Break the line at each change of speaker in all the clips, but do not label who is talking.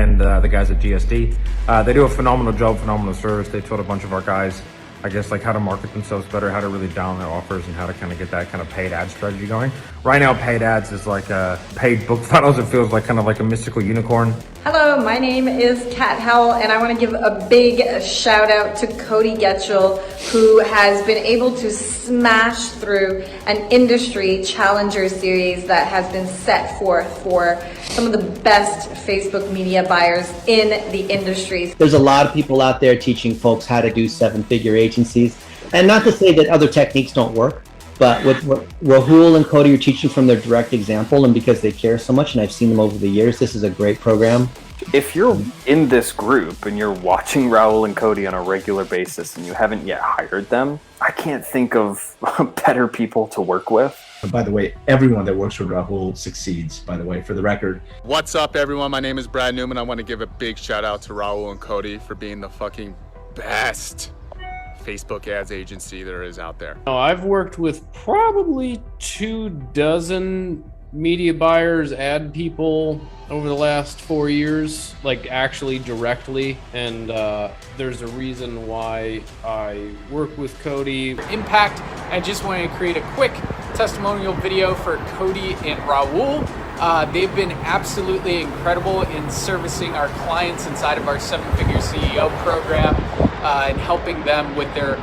and the guys at GSD. They do a phenomenal job, phenomenal service. They taught a bunch of our guys, I guess, like how to market themselves better, how to really dial their offers, and how to kind of get that kind of paid ad strategy going. Right now, paid ads is like paid book funnels. It feels like kind of like a mystical unicorn.
Hello, my name is Kat Howell, and I want to give a big shout out to Cody Getchell, who has been able to smash through an industry challenger series that has been set forth for some of the best Facebook media buyers in the industry.
There's a lot of people out there teaching folks how to do seven-figure agencies. And not to say that other techniques don't work, but what Raul and Cody are teaching from their direct example, and because they care so much, and I've seen them over the years, this is a great program.
If you're in this group and you're watching Raul and Cody on a regular basis and you haven't yet hired them, I can't think of better people to work with.
And by the way, everyone that works with Raul succeeds, by the way, for the record.
What's up, everyone? My name is Brad Newman. I want to give a big shout out to Raul and Cody for being the fucking best Facebook ads agency there is out there.
I've worked with probably 24 media buyers, ad people over the last 4 years, like actually directly. And there's a reason why I work with Cody.
Impact. I just wanted to create a quick testimonial video for Cody and Raul. They've been absolutely incredible in servicing our clients inside of our 7-Figure CEO program and helping them with their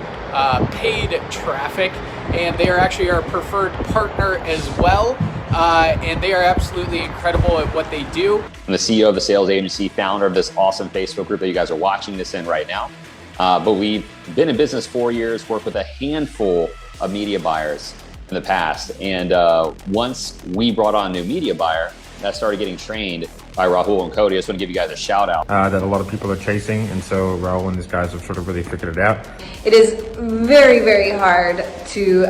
paid traffic. And they are actually our preferred partner as well. And they are absolutely incredible at what they do.
I'm the CEO of the sales agency, founder of this awesome Facebook group that you guys are watching this in right now. But we've been in business 4 years, worked with a handful of media buyers in the past. And once we brought on a new media buyer that started getting trained by Raul and Cody, I just want to give you guys a shout out.
That a lot of people are chasing, and so Raul and these guys have sort of really figured it out.
It is very, very hard to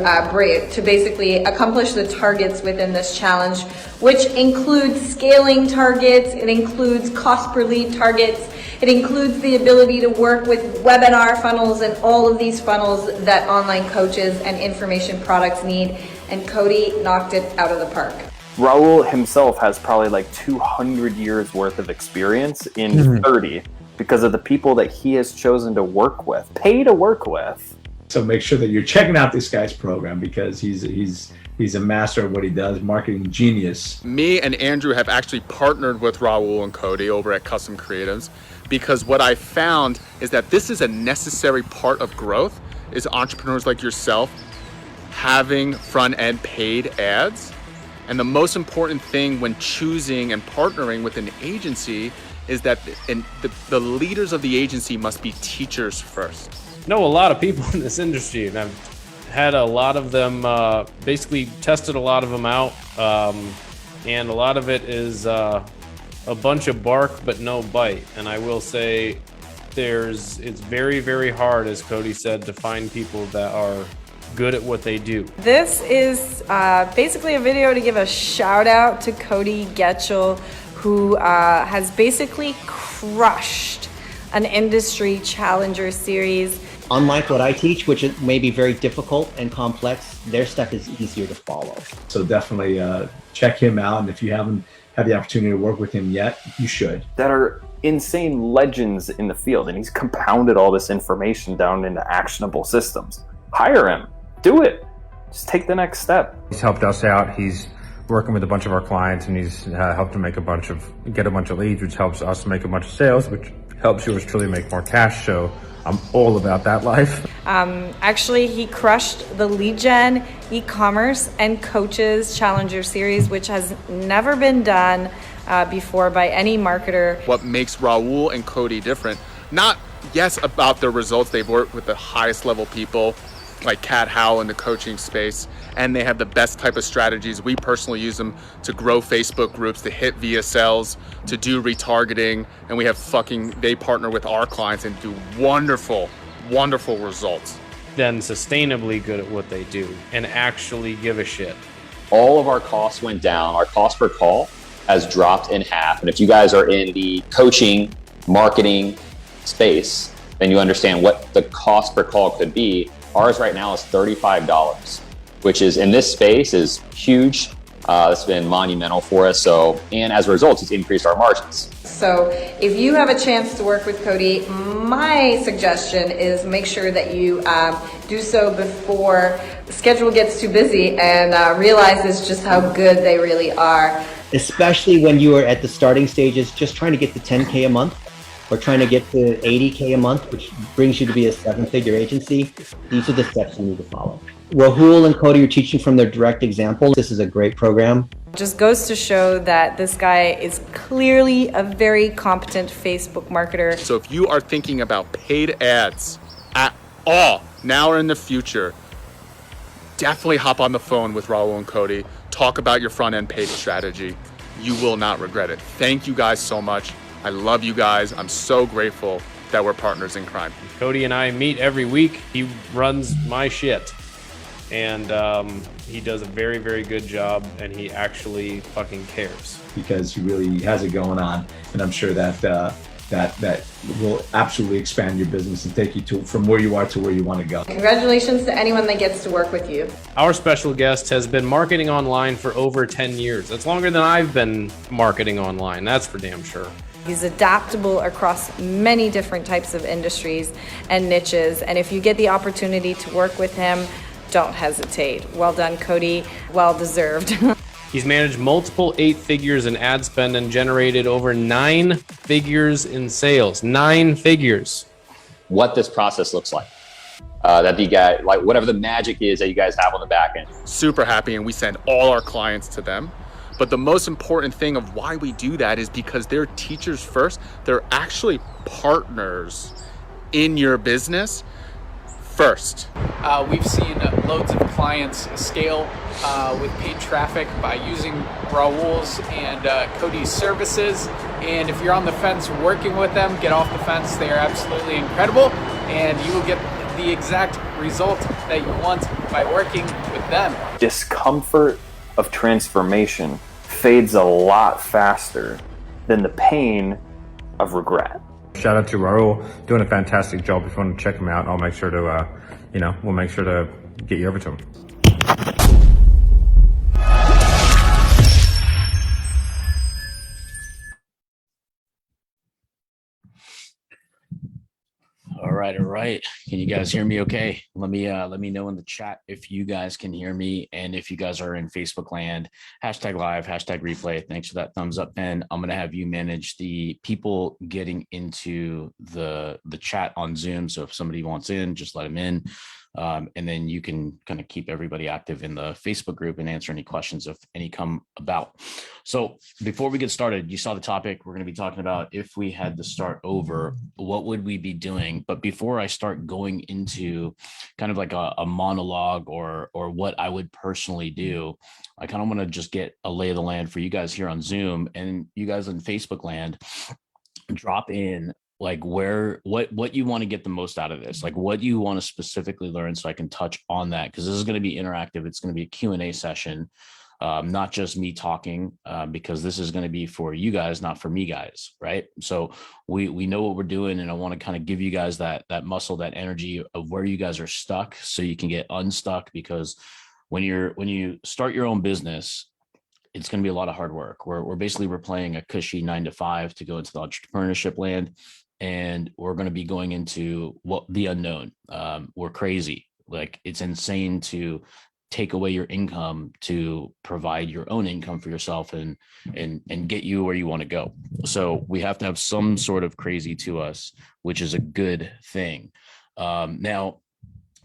basically accomplish the targets within this challenge, which includes scaling targets, it includes cost per lead targets, it includes the ability to work with webinar funnels and all of these funnels that online coaches and information products need, and Cody knocked it out of the park.
Raul himself has probably like 200 years worth of experience in 30 because of the people that he has chosen to work with, pay to work with.
So make sure that you're checking out this guy's program because he's a master of what he does, marketing genius.
Me and Andrew have actually partnered with Raul and Cody over at Custom Creatives because what I found is that this is a necessary part of growth, is entrepreneurs like yourself having front-end paid ads. And the most important thing when choosing and partnering with an agency is that the leaders of the agency must be teachers first.
Know a lot of people in this industry, and I've had a lot of them, basically tested a lot of them out. And a lot of it is a bunch of bark but no bite. And I will say it's very, very hard, as Cody said, to find people that are good at what they do.
This is basically a video to give a shout out to Cody Getchell, who has basically crushed an industry challenger series.
Unlike what I teach, which may be very difficult and complex, their stuff is easier to follow.
So definitely check him out. And if you haven't had the opportunity to work with him yet, you should.
That are insane legends in the field, and he's compounded all this information down into actionable systems. Hire him. Do it. Just take the next step.
He's helped us out. He's working with a bunch of our clients, and he's helped to get a bunch of leads, which helps us make a bunch of sales, which helps yours truly make more cash. So I'm all about that life.
Actually, he crushed the lead gen, e-commerce, and coaches challenger series, which has never been done before by any marketer.
What makes Raul and Cody different, not about their results, they've worked with the highest level people like Kat Howell in the coaching space, and they have the best type of strategies. We personally use them to grow Facebook groups, to hit VSLs, to do retargeting, and they partner with our clients and do wonderful, wonderful results.
Then sustainably good at what they do and actually give a shit.
All of our costs went down. Our cost per call has dropped in half. And if you guys are in the coaching, marketing space, then you understand what the cost per call could be. Ours right now is $35, which is in this space is huge That's been monumental for us. So, and as a result, it's increased our margins.
So if you have a chance to work with Cody, my suggestion is make sure that you do so before the schedule gets too busy and realizes just how good they really are.
Especially when you are at the starting stages, just trying to get to 10K a month or trying to get to 80K a month, which brings you to be a 7-figure agency. These are the steps you need to follow. Rahul and Cody are teaching from their direct example. This is a great program.
Just goes to show that this guy is clearly a very competent Facebook marketer.
So if you are thinking about paid ads at all, now or in the future, definitely hop on the phone with Raul and Cody. Talk about your front end paid strategy. You will not regret it. Thank you guys so much. I love you guys. I'm so grateful that we're partners in crime.
Cody and I meet every week. He runs my shit. And he does a very, very good job, and he actually fucking cares.
Because he really has it going on, and I'm sure that that will absolutely expand your business and take you from where you are to where you want to go.
Congratulations to anyone that gets to work with you.
Our special guest has been marketing online for over 10 years. That's longer than I've been marketing online, that's for damn sure.
He's adaptable across many different types of industries and niches, and if you get the opportunity to work with him, don't hesitate. Well done, Cody. Well deserved.
He's managed multiple 8 figures in ad spend and generated over 9 figures in sales. 9 figures.
What this process looks like. That you guys, like whatever the magic is that you guys have on the back end.
Super happy, and we send all our clients to them. But the most important thing of why we do that is because they're teachers first. They're actually partners in your business first.
We've seen loads of clients scale with paid traffic by using Raul's and Cody's services. And if you're on the fence working with them, get off the fence. They are absolutely incredible, and you will get the exact result that you want by working with them.
Discomfort of transformation fades a lot faster than the pain of regret.
Shout out to Raul, doing a fantastic job. If you want to check him out, I'll make sure to, we'll make sure to get you over to him.
All right. Can you guys hear me okay? Let me know in the chat if you guys can hear me, and if you guys are in Facebook land, #live, #replay. Thanks for that thumbs up, Ben. I'm gonna have you manage the people getting into the chat on Zoom. So if somebody wants in, just let them in. And then you can kind of keep everybody active in the Facebook group and answer any questions if any come about. So before we get started, you saw the topic. We're going to be talking about if we had to start over, what would we be doing? But before I start going into kind of like a monologue or what I would personally do, I kind of want to just get a lay of the land for you guys here on Zoom, and you guys in Facebook land. Drop in like what you want to get the most out of this, like what you want to specifically learn, so I can touch on that, because this is going to be interactive. It's going to be a Q&A session, not just me talking, because this is going to be for you guys, not for me guys, right? So we know what we're doing, and I want to kind of give you guys that muscle, that energy of where you guys are stuck, so you can get unstuck. Because when you start your own business, it's going to be a lot of hard work. We're playing a cushy 9 to 5 to go into the entrepreneurship land. And we're going to be going into the unknown. We're crazy. Like, it's insane to take away your income to provide your own income for yourself and get you where you want to go. So we have to have some sort of crazy to us, which is a good thing. Now,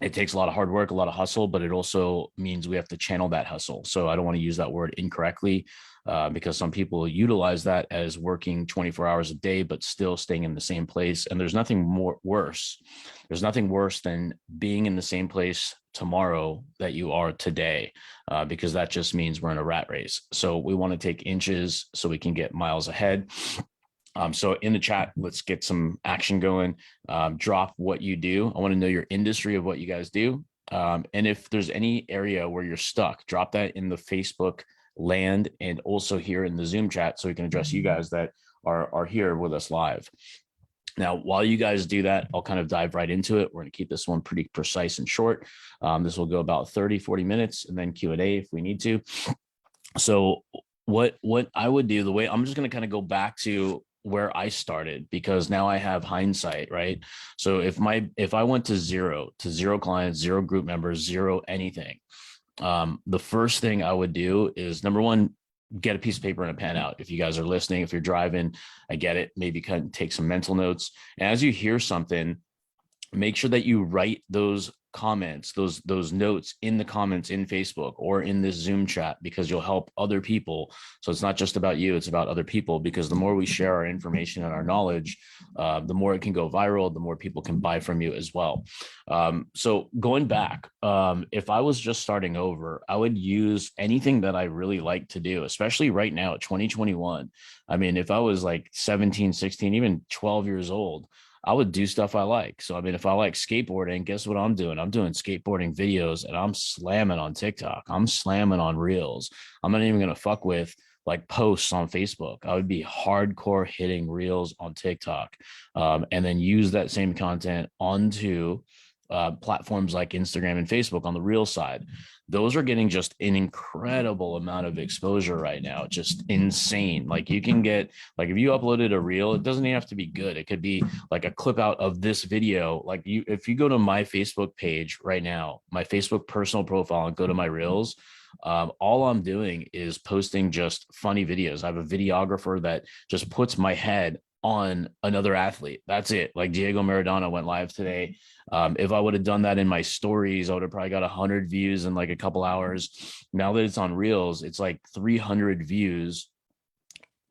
it takes a lot of hard work, a lot of hustle, but it also means we have to channel that hustle. So I don't want to use that word incorrectly, because some people utilize that as working 24 hours a day, but still staying in the same place. And there's nothing worse. There's nothing worse than being in the same place tomorrow that you are today, because that just means we're in a rat race. So we want to take inches so we can get miles ahead. So in the chat, let's get some action going. Drop what you do. I want to know your industry of what you guys do. And if there's any area where you're stuck, drop that in the Facebook land and also here in the Zoom chat, so we can address you guys that are here with us live. Now, while you guys do that, I'll kind of dive right into it. We're going to keep this one pretty precise and short. This will go about 30, 40 minutes, and then Q&A if we need to. So what I would do, the way I'm just going to kind of go back to where I started, because now I have hindsight, right? So if I went to zero clients, zero group members, zero anything, the first thing I would do is, number one, get a piece of paper and a pen out. If you guys are listening, if you're driving, I get it. Maybe kind of take some mental notes. And as you hear something, make sure that you write those comments, those notes in the comments in Facebook or in this Zoom chat, because you'll help other people. So it's not just about you, it's about other people, because the more we share our information and our knowledge, the more it can go viral, the more people can buy from you as well. So going back, if I was just starting over, I would use anything that I really like to do, especially right now, 2021. I mean, if I was like 17, 16, even 12 years old, I would do stuff I like. So, I mean, if I like skateboarding, guess what I'm doing? I'm doing skateboarding videos, and I'm slamming on TikTok. I'm slamming on Reels. I'm not even going to fuck with like posts on Facebook. I would be hardcore hitting Reels on TikTok, and then use that same content onto platforms like Instagram and Facebook on the Reel side. Those are getting just an incredible amount of exposure right now. Just insane. Like, you can get, like, if you uploaded a reel, it doesn't even have to be good. It could be like a clip out of this video. Like, if you go to my Facebook page right now, my Facebook personal profile, and go to my reels, all I'm doing is posting just funny videos. I have a videographer that just puts my head on another athlete. That's it. Like, Diego Maradona went live today. If I would have done that in my stories, I would have probably got 100 views in like a couple hours. Now that it's on Reels, it's like 300 views.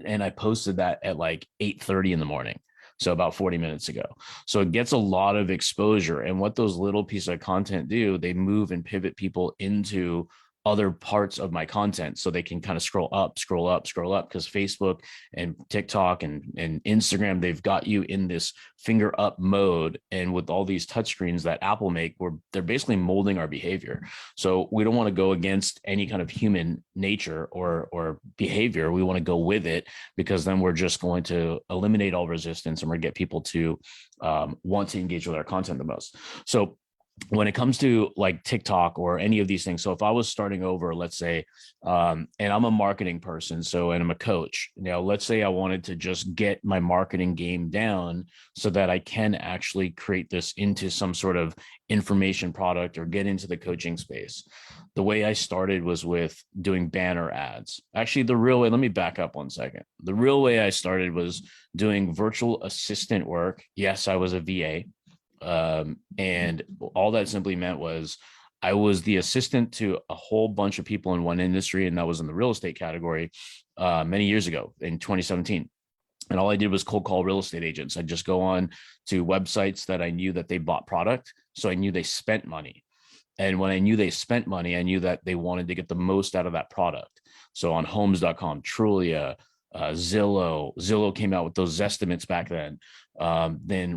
And I posted that at like 8:30 in the morning. So about 40 minutes ago. So it gets a lot of exposure. And what those little pieces of content do, they move and pivot people into other parts of my content, so they can kind of scroll up, because Facebook and TikTok and Instagram, they've got you in this finger up mode. And with all these touchscreens that Apple make, where they're basically molding our behavior. So we don't want to go against any kind of human nature or behavior. We want to go with it, because then we're just going to eliminate all resistance, and we're going to get people to want to engage with our content the most. So when it comes to like TikTok or any of these things, so if I was starting over, let's say, and I'm a marketing person, and I'm a coach, let's say I wanted to just get my marketing game down so that I can actually create this into some sort of information product or get into the coaching space. The way I started was with doing banner ads. Actually, the real way, let me back up 1 second. The real way I started was doing virtual assistant work. Yes, I was a VA. And all that simply meant was I was the assistant to a whole bunch of people in one industry, and that was in the real estate category many years ago in 2017. And all I did was cold call real estate agents. I'd just go on to websites that I knew that they bought product. So I knew they spent money. And when I knew they spent money, I knew that they wanted to get the most out of that product. So on homes.com, Trulia, Zillow came out with those estimates back then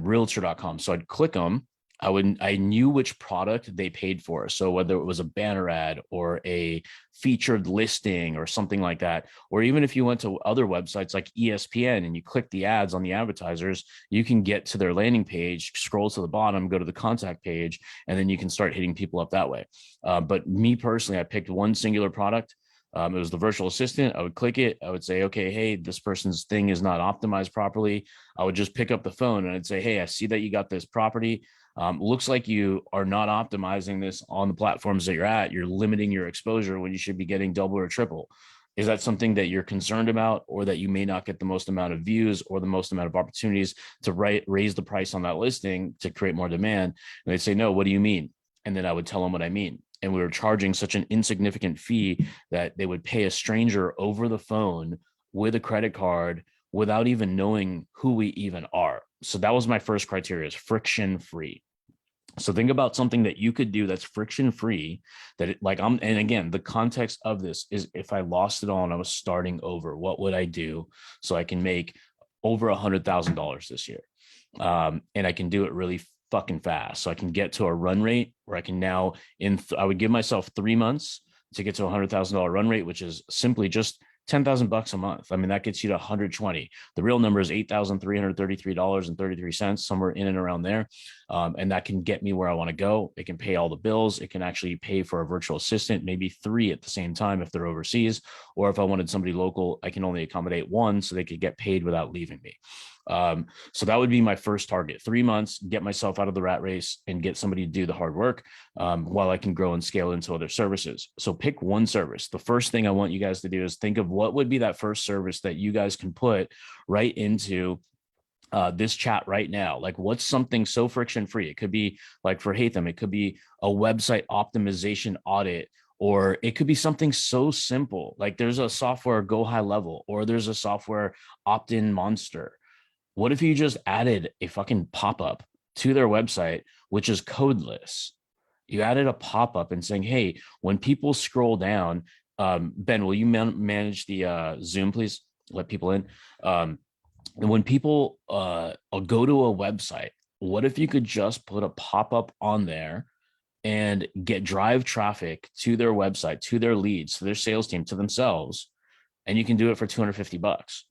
realtor.com. So I'd click them. I knew which product they paid for. So whether it was a banner ad or a featured listing or something like that, or even if you went to other websites like ESPN and you click the ads on the advertisers, you can get to their landing page, scroll to the bottom, go to the contact page, and then you can start hitting people up that way. But me personally, I picked one singular product. It was the virtual assistant. I would click it. I would say, okay, hey, this person's thing is not optimized properly. I would just pick up the phone and I'd say, hey, I see that you got this property. Looks like you are not optimizing this on the platforms that you're at. You're limiting your exposure when you should be getting double or triple. Is that something that you're concerned about, or that you may not get the most amount of views or the most amount of opportunities to raise the price on that listing to create more demand? And they'd say, no, what do you mean? And then I would tell them what I mean. And we were charging such an insignificant fee that they would pay a stranger over the phone with a credit card without even knowing who we even are. So that was my first criteria, is friction free. So think about something that you could do that's friction free, and again, the context of this is, if I lost it all and I was starting over, what would I do so I can make over $100,000 this year? And I can do it really fucking fast. So I can get to a run rate where I can now, I would give myself 3 months to get to $100,000 run rate, which is simply just $10,000 a month. I mean, that gets you to 120. The real number is $8,333.33, somewhere in and around there. And that can get me where I want to go. It can pay all the bills. It can actually pay for a virtual assistant, maybe 3 at the same time if they're overseas. Or if I wanted somebody local, I can only accommodate 1 so they could get paid without leaving me. So that would be my first target. 3 months, get myself out of the rat race and get somebody to do the hard work while I can grow and scale into other services. So pick one service. The first thing I want you guys to do is think of what would be that first service that you guys can put right into this chat right now. Like, what's something so friction free? It could be like for Hatham, it could be a website optimization audit, or it could be something so simple. Like there's a software Go High Level, or there's a software Opt-in Monster. What if you just added a fucking pop-up to their website, which is codeless? You added a pop-up and saying, hey, when people scroll down, Ben, will you manage the Zoom, please? Let people in. And when people go to a website, what if you could just put a pop-up on there and drive traffic to their website, to their leads, to their sales team, to themselves, and you can do it for $250?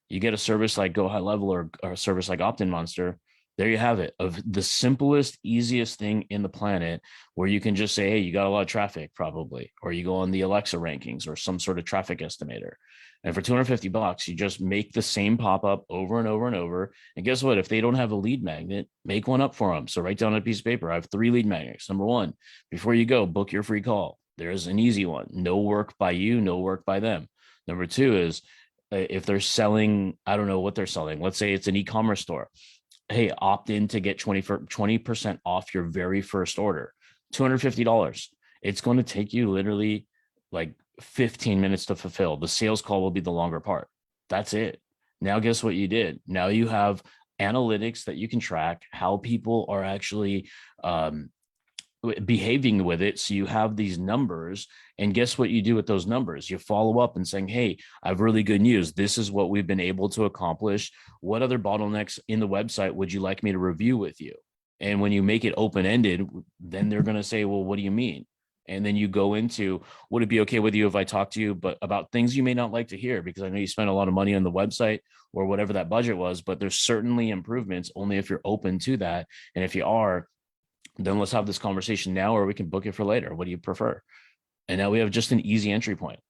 You get a service like Go High Level or a service like Opt-in Monster. There you have it, of the simplest, easiest thing in the planet, where you can just say, hey, you got a lot of traffic probably, or you go on the Alexa rankings or some sort of traffic estimator. And for $250, you just make the same pop-up over and over and over. And guess what? If they don't have a lead magnet, make one up for them. So write down on a piece of paper, I have 3 lead magnets. Number 1, before you go, book your free call. There's an easy one. No work by you, no work by them. Number 2 is, if they're selling, I don't know what they're selling. Let's say it's an e-commerce store. Hey, opt in to get 20% off your very first order. $250. It's going to take you literally like 15 minutes to fulfill. The sales call will be the longer part. That's it. Now, guess what you did? Now you have analytics that you can track how people are actually behaving with it. So you have these numbers, and guess what you do with those numbers? You follow up and saying, hey, I have really good news. This is what we've been able to accomplish. What other bottlenecks in the website would you like me to review with you? And when you make it open-ended, then they're going to say, well, what do you mean? And then you go into, would it be okay with you if I talk to you but about things you may not like to hear? Because I know you spent a lot of money on the website or whatever that budget was, but there's certainly improvements only if you're open to that. And if you are, then let's have this conversation now, or we can book it for later. What do you prefer? And now we have just an easy entry point.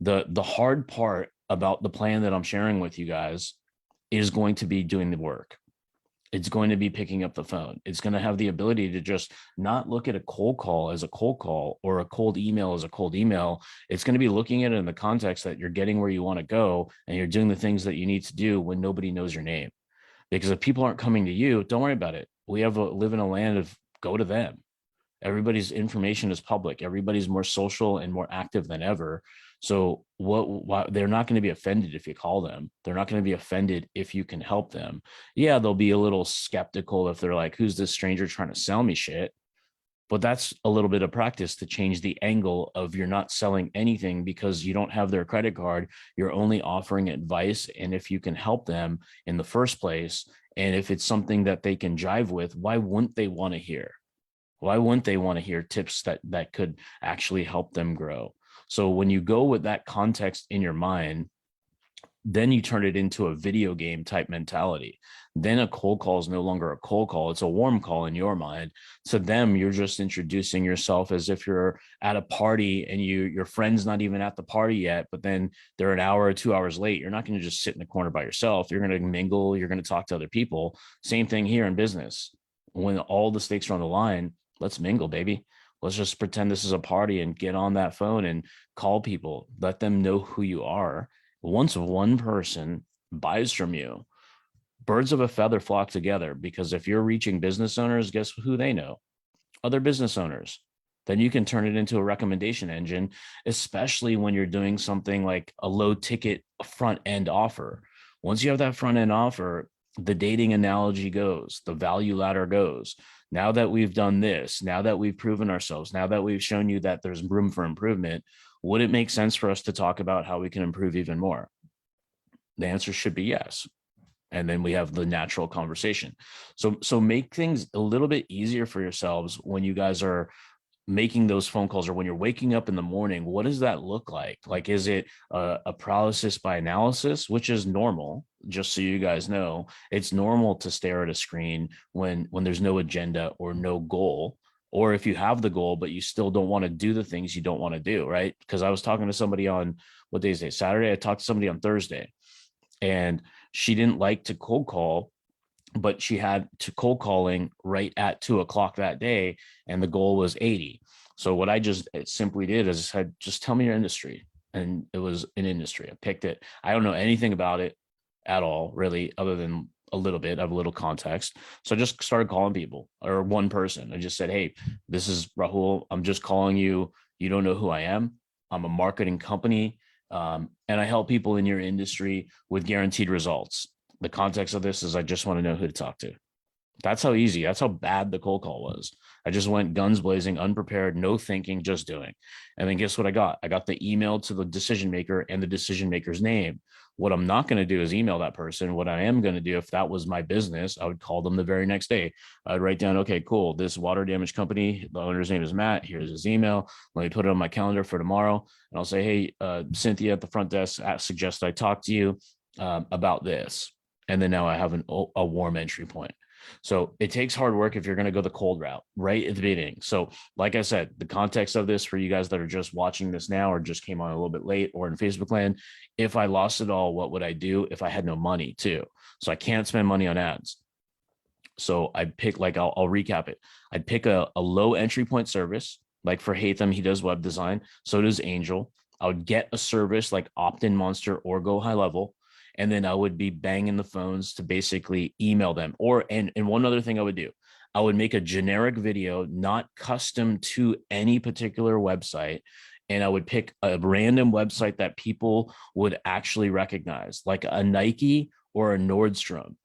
The hard part about the plan that I'm sharing with you guys is going to be doing the work. It's going to be picking up the phone. It's going to have the ability to just not look at a cold call as a cold call or a cold email as a cold email. It's going to be looking at it in the context that you're getting where you want to go, and you're doing the things that you need to do when nobody knows your name. Because if people aren't coming to you, don't worry about it. We live in a land of go to them. Everybody's information is public. Everybody's more social and more active than ever. So they're not going to be offended if you call them. They're not going to be offended if you can help them. Yeah, they'll be a little skeptical if they're like, who's this stranger trying to sell me shit? But that's a little bit of practice to change the angle of you're not selling anything because you don't have their credit card. You're only offering advice. And if you can help them in the first place, and if it's something that they can jive with, why wouldn't they want to hear? Why wouldn't they want to hear tips that could actually help them grow? So when you go with that context in your mind, then you turn it into a video game type mentality. Then a cold call is no longer a cold call. It's a warm call in your mind. To them, you're just introducing yourself as if you're at a party and your friend's not even at the party yet, but then they're an hour or 2 hours late. You're not going to just sit in the corner by yourself. You're going to mingle. You're going to talk to other people. Same thing here in business. When all the stakes are on the line, let's mingle, baby. Let's just pretend this is a party and get on that phone and call people. Let them know who you are. Once one person buys from you, birds of a feather flock together, because if you're reaching business owners, guess who they know? Other business owners. Then you can turn it into a recommendation engine, especially when you're doing something like a low ticket front end offer. Once you have that front end offer, the dating analogy goes, the value ladder goes. Now that we've done this, now that we've proven ourselves, now that we've shown you that there's room for improvement, would it make sense for us to talk about how we can improve even more? The answer should be yes. And then we have the natural conversation. So make things a little bit easier for yourselves when you guys are making those phone calls, or when you're waking up in the morning, what does that look like? Like, is it a paralysis by analysis, which is normal? Just so you guys know, it's normal to stare at a screen when there's no agenda or no goal, or if you have the goal but you still don't want to do the things you don't want to do, right? Because I was talking to somebody on, what day is it, Saturday. I talked to somebody on Thursday, and she didn't like to cold call, but she had to cold calling right at 2 o'clock that day, and the goal was 80. So what I just simply did is I said, just tell me your industry. And it was an industry. I picked it. I don't know anything about it at all, really, other than a little bit. I have a little context. So I just started calling people, or one person. I just said, hey, this is Raul. I'm just calling you. You don't know who I am. I'm a marketing company. And I help people in your industry with guaranteed results. The context of this is I just want to know who to talk to. That's how easy, that's how bad the cold call was. I just went guns blazing, unprepared, no thinking, just doing. And then guess what I got? I got the email to the decision maker and the decision maker's name. What I'm not going to do is email that person. What I am going to do, if that was my business, I would call them the very next day. I'd write down, okay, cool, this water damage company, the owner's name is Matt. Here's his email. Let me put it on my calendar for tomorrow. And I'll say, hey, Cynthia at the front desk suggests I talk to you about this. And then now I have a warm entry point. So it takes hard work if you're going to go the cold route right at the beginning. So like I said, the context of this for you guys that are just watching this now, or just came on a little bit late, or in Facebook land, if I lost it all, what would I do if I had no money too? So I can't spend money on ads. So I'd pick, like, I'll recap it. I'd pick a low entry point service. Like for Hatham, he does web design. So does Angel. I would get a service like Opt-in Monster or Go High Level. And then I would be banging the phones to basically email them. And one other thing I would do, I would make a generic video, not custom to any particular website. And I would pick a random website that people would actually recognize, like a Nike or a Nordstrom.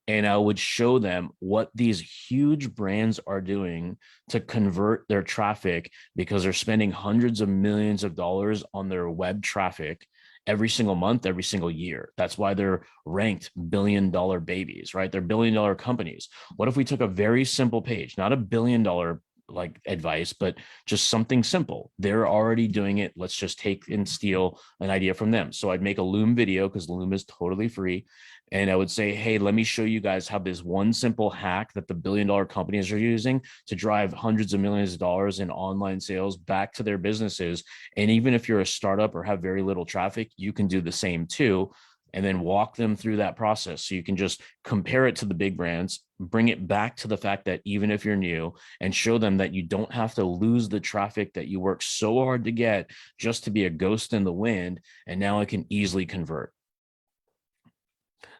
And I would show them what these huge brands are doing to convert their traffic, because they're spending hundreds of millions of dollars on their web traffic every single month, every single year. That's why they're ranked billion-dollar babies, right? They're billion-dollar companies. What if we took a very simple page, not a billion-dollar like advice, but just something simple? They're already doing it. Let's just take and steal an idea from them. So I'd make a Loom video, because Loom is totally free. And I would say, hey, let me show you guys how this one simple hack that the billion-dollar companies are using to drive hundreds of millions of dollars in online sales back to their businesses. And even if you're a startup or have very little traffic, you can do the same too. And then walk them through that process. So you can just compare it to the big brands, bring it back to the fact that even if you're new, and show them that you don't have to lose the traffic that you work so hard to get just to be a ghost in the wind. And now I can easily convert.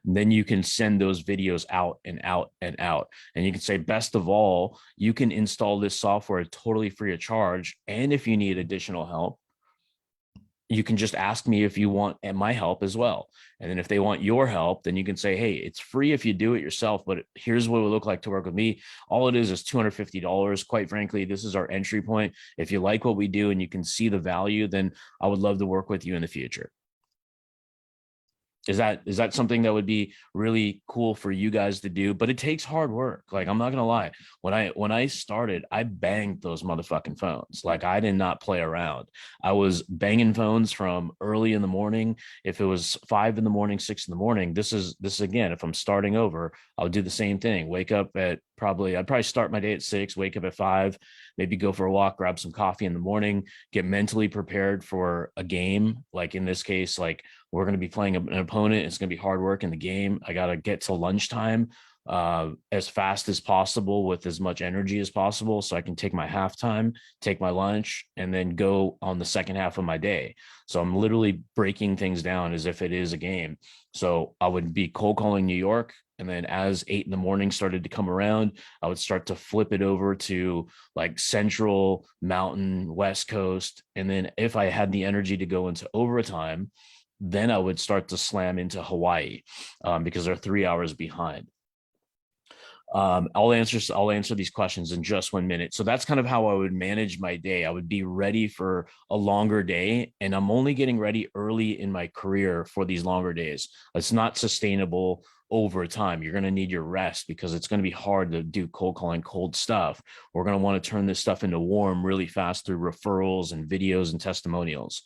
Then you can send those videos out and out and out. And you can say, best of all, you can install this software totally free of charge. And if you need additional help, you can just ask me if you want my help as well. And then if they want your help, then you can say, hey, it's free if you do it yourself, but here's what it would look like to work with me. All it is $250. Quite frankly, this is our entry point. If you like what we do and you can see the value, then I would love to work with you in the future. Is that something that would be really cool for you guys to do? But it takes hard work. Like, I'm not gonna lie. When I started, I banged those motherfucking phones. Like, I did not play around. I was banging phones from early in the morning. If it was 5 in the morning, 6 in the morning, this is again, if I'm starting over, I would do the same thing. Wake up at I'd probably start my day at 6, wake up at 5, maybe go for a walk, grab some coffee in the morning, get mentally prepared for a game. Like in this case, like, we're going to be playing an opponent. It's going to be hard work in the game. I got to get to lunchtime as fast as possible with as much energy as possible, so I can take my halftime, take my lunch, and then go on the second half of my day. So I'm literally breaking things down as if it is a game. So I would be cold calling New York. And then as 8 in the morning started to come around, I would start to flip it over to like Central, Mountain, West Coast. And then if I had the energy to go into overtime, then I would start to slam into Hawaii because they're 3 hours behind. I'll answer these questions in just 1 minute. So that's kind of how I would manage my day. I would be ready for a longer day, and I'm only getting ready early in my career for these longer days. It's not sustainable over time. You're going to need your rest because it's going to be hard to do cold calling, cold stuff. We're going to want to turn this stuff into warm really fast through referrals and videos and testimonials.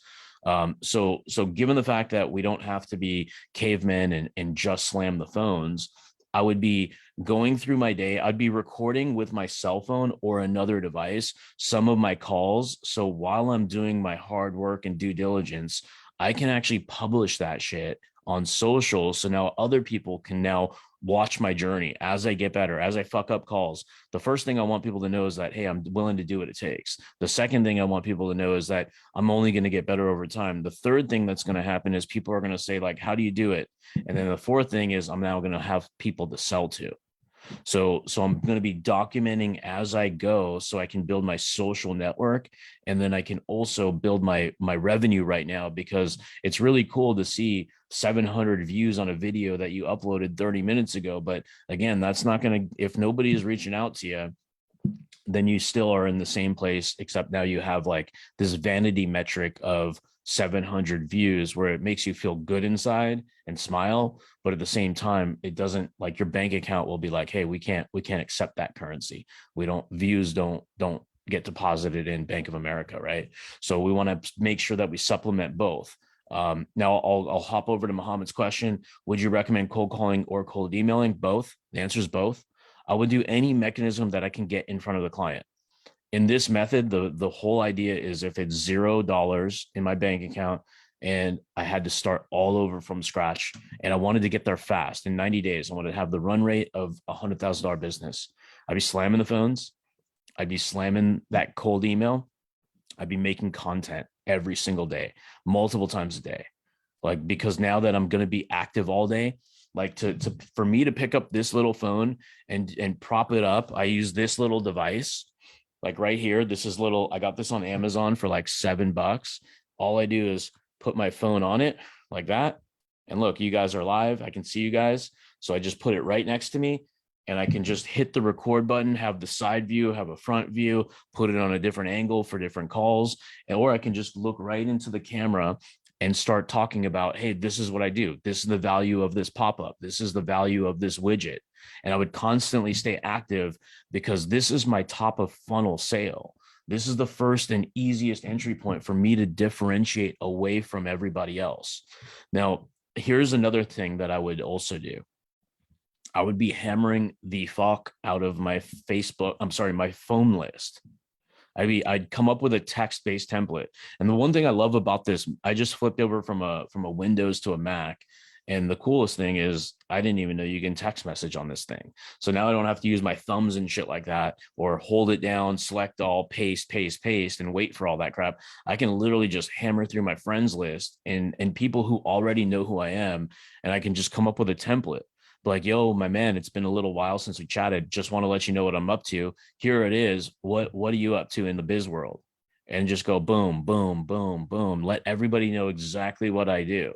So given the fact that we don't have to be cavemen and just slam the phones, I would be going through my day. I'd be recording with my cell phone or another device some of my calls. So while I'm doing my hard work and due diligence, I can actually publish that shit on social. So now other people can now watch my journey as I get better, as I fuck up calls. The first thing I want people to know is that, hey, I'm willing to do what it takes. The second thing I want people to know is that I'm only going to get better over time. The third thing that's going to happen is people are going to say, like, how do you do it? And then the fourth thing is I'm now going to have people to sell to. So I'm going to be documenting as I go so I can build my social network, and then I can also build my revenue right now, because it's really cool to see 700 views on a video that you uploaded 30 minutes ago. But again, that's not going to, if nobody is reaching out to you, then you still are in the same place, except now you have like this vanity metric of 700 views where it makes you feel good inside and smile, but at the same time it doesn't, like, your bank account will be like, hey, we can't accept that currency. We don't, views don't get deposited in Bank of America, right? So we want to make sure that we supplement both. Now I'll hop over to Muhammad's question. Would you recommend cold calling or cold emailing? Both. The answer is both. I would do any mechanism that I can get in front of the client. In this method, the whole idea is if it's $0 in my bank account and I had to start all over from scratch and I wanted to get there fast in 90 days, I wanted to have the run rate of a $100,000 business. I'd be slamming the phones. I'd be slamming that cold email. I'd be making content every single day, multiple times a day. Like, because now that I'm going to be active all day, like for me to pick up this little phone and prop it up, I use this little device. Like right here, this is little, I got this on Amazon for like $7. All I do is put my phone on it like that. And look, you guys are live. I can see you guys. So I just put it right next to me and I can just hit the record button, have the side view, have a front view, put it on a different angle for different calls. Or I can just look right into the camera and start talking about, hey, this is what I do. This is the value of this pop-up. This is the value of this widget. And I would constantly stay active because this is my top of funnel sale. This is the first and easiest entry point for me to differentiate away from everybody else. Now, here's another thing that I would also do. I would be hammering the fuck out of my my phone list. I'd come up with a text-based template. And the one thing I love about this, I just flipped over from a Windows to a Mac. And the coolest thing is I didn't even know you can text message on this thing. So now I don't have to use my thumbs and shit like that, or hold it down, select all, paste, and wait for all that crap. I can literally just hammer through my friends list and people who already know who I am. And I can just come up with a template. Like, yo, my man, it's been a little while since we chatted. Just want to let you know what I'm up to. Here it is. What are you up to in the biz world? And just go boom, boom, boom, boom. Let everybody know exactly what I do.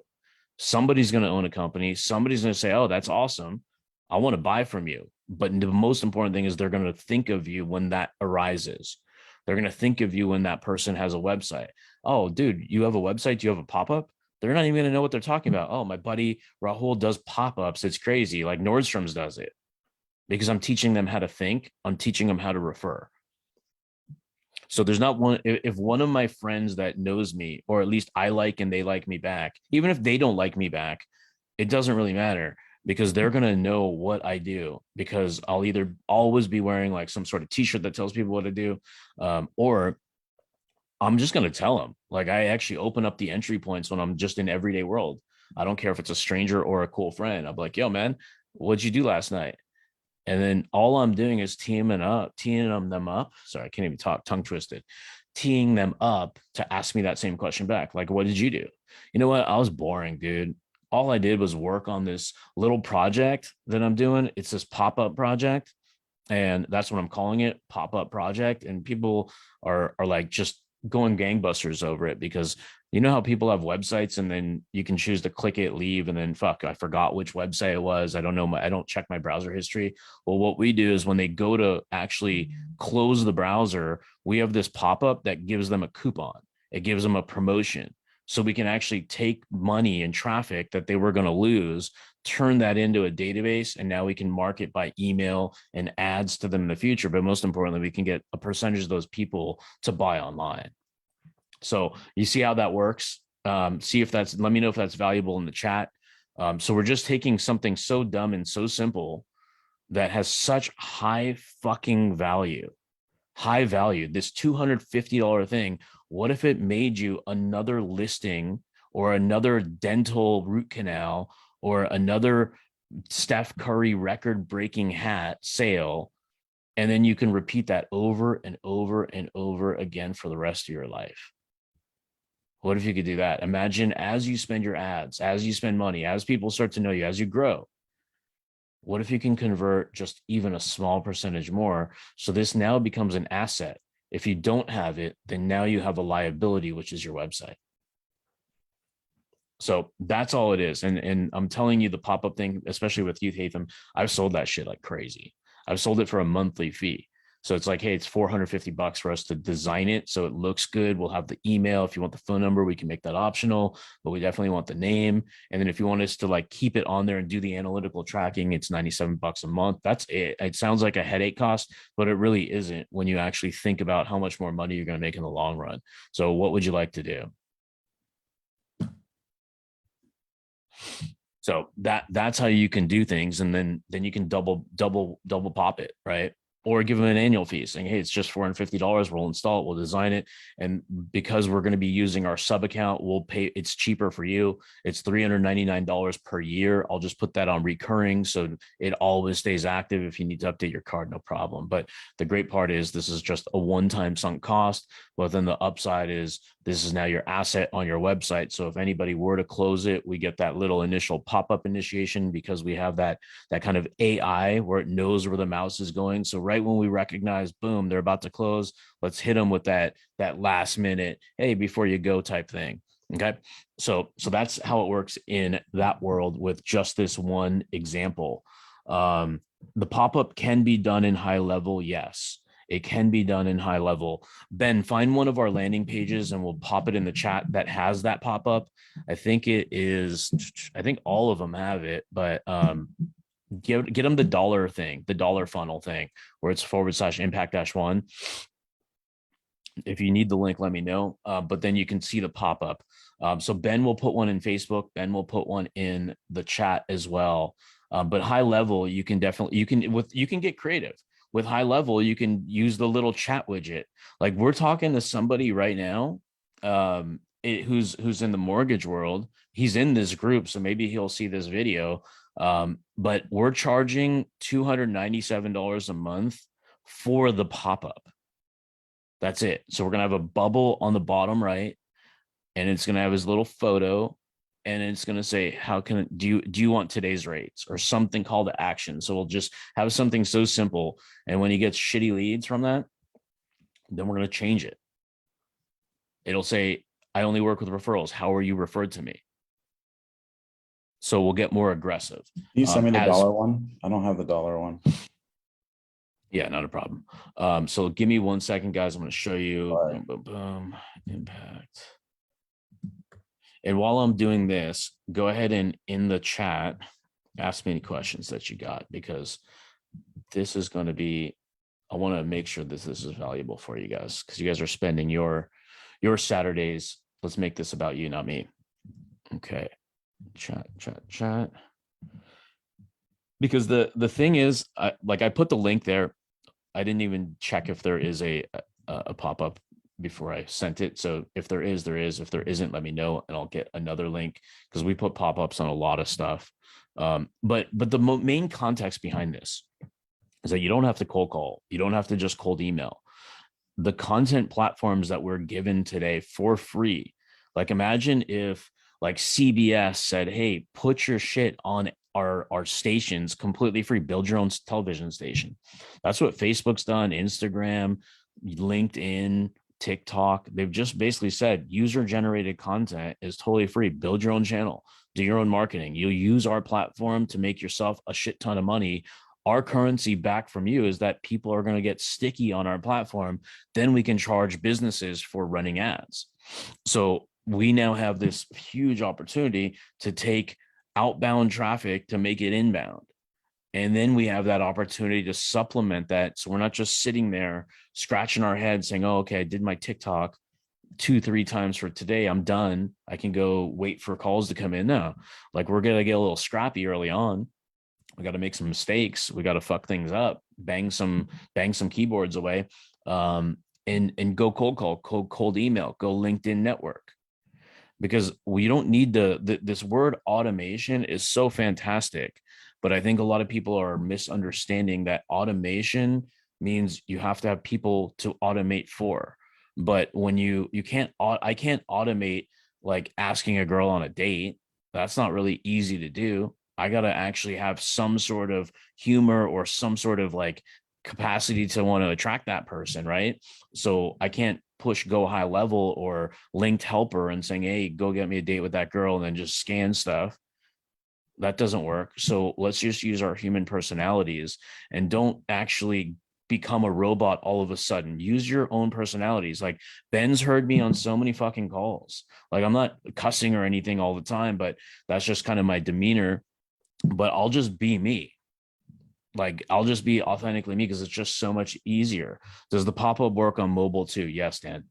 Somebody's going to own a company. Somebody's going to say, oh, that's awesome. I want to buy from you. But the most important thing is they're going to think of you when that arises. They're going to think of you when that person has a website. Oh, dude, you have a website? Do you have a pop-up? They're not even going to know what they're talking about. Oh, my buddy Raul does pop-ups. It's crazy. Like Nordstrom's does it. Because I'm teaching them how to think. I'm teaching them how to refer. So there's not one, if one of my friends that knows me, or at least I like and they like me back, even if they don't like me back, it doesn't really matter, because they're going to know what I do, because I'll either always be wearing like some sort of t-shirt that tells people what to do, or I'm just going to tell them. Like, I actually open up the entry points when I'm just in everyday world. I don't care if it's a stranger or a cool friend. I'm like, yo, man, what'd you do last night? And then all I'm doing is teeing them up. Sorry, I can't even talk, tongue twisted. Teeing them up to ask me that same question back. Like, what did you do? You know what? I was boring, dude. All I did was work on this little project that I'm doing. It's this pop-up project. And that's what I'm calling it, pop-up project. And people are like just going gangbusters over it, because you know how people have websites and then you can choose to click it, leave, and then fuck, I forgot which website it was. I don't know. I don't check my browser history. Well, what we do is when they go to actually close the browser, we have this pop-up that gives them a coupon. It gives them a promotion.
So we can actually take money and traffic that they were going to lose, turn that into a database, and now we can market by email and ads to them in the future. But most importantly, we can get a percentage of those people to buy online. So you see how that works. See if that's, let me know if that's valuable in the chat. So we're just taking something so dumb and so simple that has such high fucking value. High value, this $250 thing. What if it made you another listing or another dental root canal or another Steph Curry record breaking hat sale? And then you can repeat that over and over and over again for the rest of your life. What if you could do that? Imagine as you spend your ads, as you spend money, as people start to know you, as you grow, what if you can convert just even a small percentage more? So this now becomes an asset. If you don't have it, then now you have a liability, which is your website. So that's all it is. And I'm telling you, the pop-up thing, especially with Youth Hatham, I've sold that shit like crazy. I've sold it for a monthly fee. So it's like, hey, it's $450 for us to design it so it looks good. We'll have the email. If you want the phone number, we can make that optional, but we definitely want the name. And then if you want us to like keep it on there and do the analytical tracking, it's $97 a month. That's it. It sounds like a headache cost, but it really isn't when you actually think about how much more money you're going to make in the long run. So what would you like to do? So that's how you can do things. And then you can double pop it, right? Or give them an annual fee saying, hey, it's just $450. We'll install it. We'll design it. And because we're going to be using our sub account, we'll pay. It's cheaper for you. It's $399 per year. I'll just put that on recurring. So it always stays active. If you need to update your card, no problem. But the great part is this is just a one-time sunk cost. But then the upside is this is now your asset on your website. So if anybody were to close it, we get that little initial pop-up initiation because we have that kind of AI where it knows where the mouse is going. So right when we recognize, boom, they're about to close, let's hit them with that last minute, hey, before you go type thing. Okay. So that's how it works in that world with just this one example. The pop-up can be done in high level. Yes, it can be done in high level. Ben, find one of our landing pages and we'll pop it in the chat that has that pop-up. I think all of them have it, but get them the dollar thing, the dollar funnel thing, where it's /impact-1. If you need the link, let me know. But then you can see the pop-up. So Ben will put one in Facebook. Ben will put one in the chat as well. But high level, you can get creative. With high level, you can use the little chat widget. Like we're talking to somebody right now who's in the mortgage world. He's in this group, so maybe he'll see this video. But we're charging $297 a month for the pop-up. That's it. So we're going to have a bubble on the bottom right, and it's going to have his little photo, and it's going to say, do you want today's rates or something, call to action. So we'll just have something so simple. And when he gets shitty leads from that, then we're going to change it. It'll say, I only work with referrals. How are you referred to me? So we'll get more aggressive.
Can you send me the dollar one? I don't have the dollar one.
Yeah, not a problem. So give me 1 second, guys. I'm going to show you.
Right.
Boom, boom, boom. Impact. And while I'm doing this, go ahead and in the chat, ask me any questions that you got, because this is going to be, I want to make sure that this is valuable for you guys, because you guys are spending your Saturdays. Let's make this about you, not me. Okay. Chat. Because the thing is, I put the link there. I didn't even check if there is a pop-up before I sent it. So if there is, there is. If there isn't, let me know and I'll get another link, because we put pop-ups on a lot of stuff. But the main context behind this is that you don't have to cold call. You don't have to just cold email. The content platforms that we're given today for free. Like imagine if like CBS said, hey, put your shit on our stations completely free, build your own television station. That's what Facebook's done, Instagram, LinkedIn, TikTok. They've just basically said user generated content is totally free. Build your own channel, do your own marketing. You'll use our platform to make yourself a shit ton of money. Our currency back from you is that people are going to get sticky on our platform. Then we can charge businesses for running ads. So
we now have this huge opportunity to take outbound traffic to make it inbound. And then we have that opportunity to supplement that. So we're not just sitting there scratching our head saying, oh, okay, I did my TikTok 2-3 times for today. I'm done. I can go wait for calls to come in. No, like we're going to get a little scrappy early on. We got to make some mistakes. We got to fuck things up, bang some keyboards away, and go cold call, cold email, go LinkedIn network. Because we don't need this word automation is so fantastic, but I think a lot of people are misunderstanding that automation means you have to have people to automate for. But when I can't automate like asking a girl on a date. That's not really easy to do. I got to actually have some sort of humor or some sort of like capacity to want to attract that person, right? So I can't push go high level or linked helper and saying, hey, go get me a date with that girl, and then just scan stuff. That doesn't work. So let's just use our human personalities and don't actually become a robot all of a sudden. Use your own personalities. Like Ben's heard me on so many fucking calls. Like I'm not cussing or anything all the time, but that's just kind of my demeanor. But I'll just be me. Like I'll just be authentically me because it's just so much easier. Does the pop-up work on mobile too? Yes, Dan.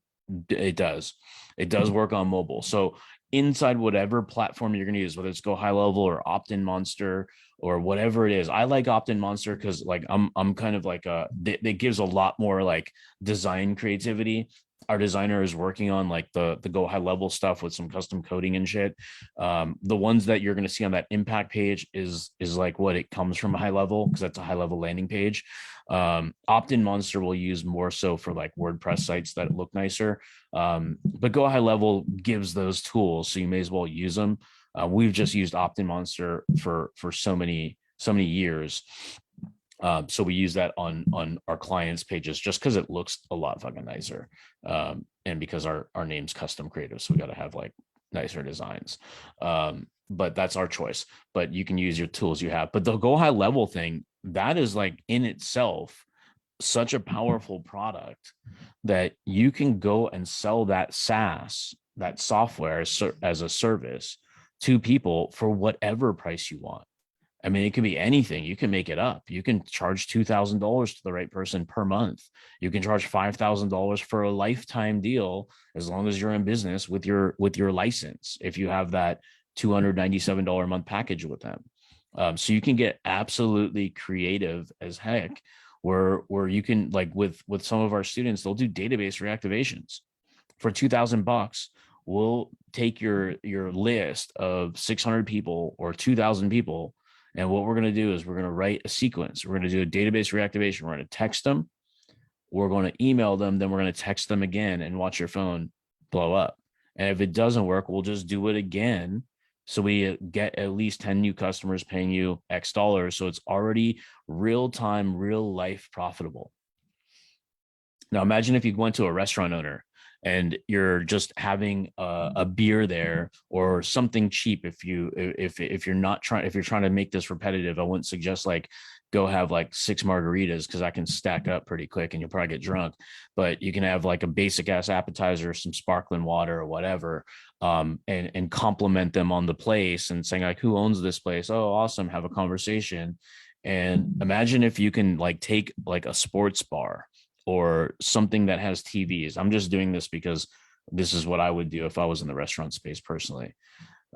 It does. It does work on mobile. So inside whatever platform you're going to use, whether it's Go High Level or Opt-in Monster or whatever it is, I like Opt-in Monster because like I'm kind of like it gives a lot more like design creativity. Our designer is working on like the Go High Level stuff with some custom coding and shit. The ones that you're going to see on that impact page is like what it comes from High Level, because that's a high level landing page. Opt-in Monster will use more so for like WordPress sites that look nicer. But Go High Level gives those tools, so you may as well use them. We've just used Opt-in Monster for so many years. So we use that on our clients' pages just because it looks a lot fucking nicer. And because our name's custom creative, so we got to have like nicer designs. But that's our choice. But you can use your tools you have. But the Go High Level thing, that is like in itself such a powerful product that you can go and sell that SaaS, that software as a service to people for whatever price you want. I mean, it could be anything. You can make it up. You can charge $2,000 to the right person per month. You can charge $5,000 for a lifetime deal as long as you're in business with your license. If you have that $297 a month package with them, so you can get absolutely creative as heck. Where you can, like with some of our students, they'll do database reactivations for $2,000. We'll take your list of 600 people or 2,000 people. And what we're going to do is we're going to write a sequence. We're going to do a database reactivation. We're going to text them. We're going to email them. Then we're going to text them again and watch your phone blow up. And if it doesn't work, we'll just do it again. So we get at least 10 new customers paying you X dollars. So it's already real time, real life profitable. Now, imagine if you went to a restaurant owner and you're just having a beer there or something cheap. If you're trying to make this repetitive, I wouldn't suggest like go have like 6 margaritas, because I can stack up pretty quick and you'll probably get drunk. But you can have like a basic ass appetizer, some sparkling water or whatever, and compliment them on the place and saying like, who owns this place? Oh, awesome. Have a conversation. And imagine if you can like take like a sports bar or something that has TVs. I'm just doing this because this is what I would do if I was in the restaurant space personally.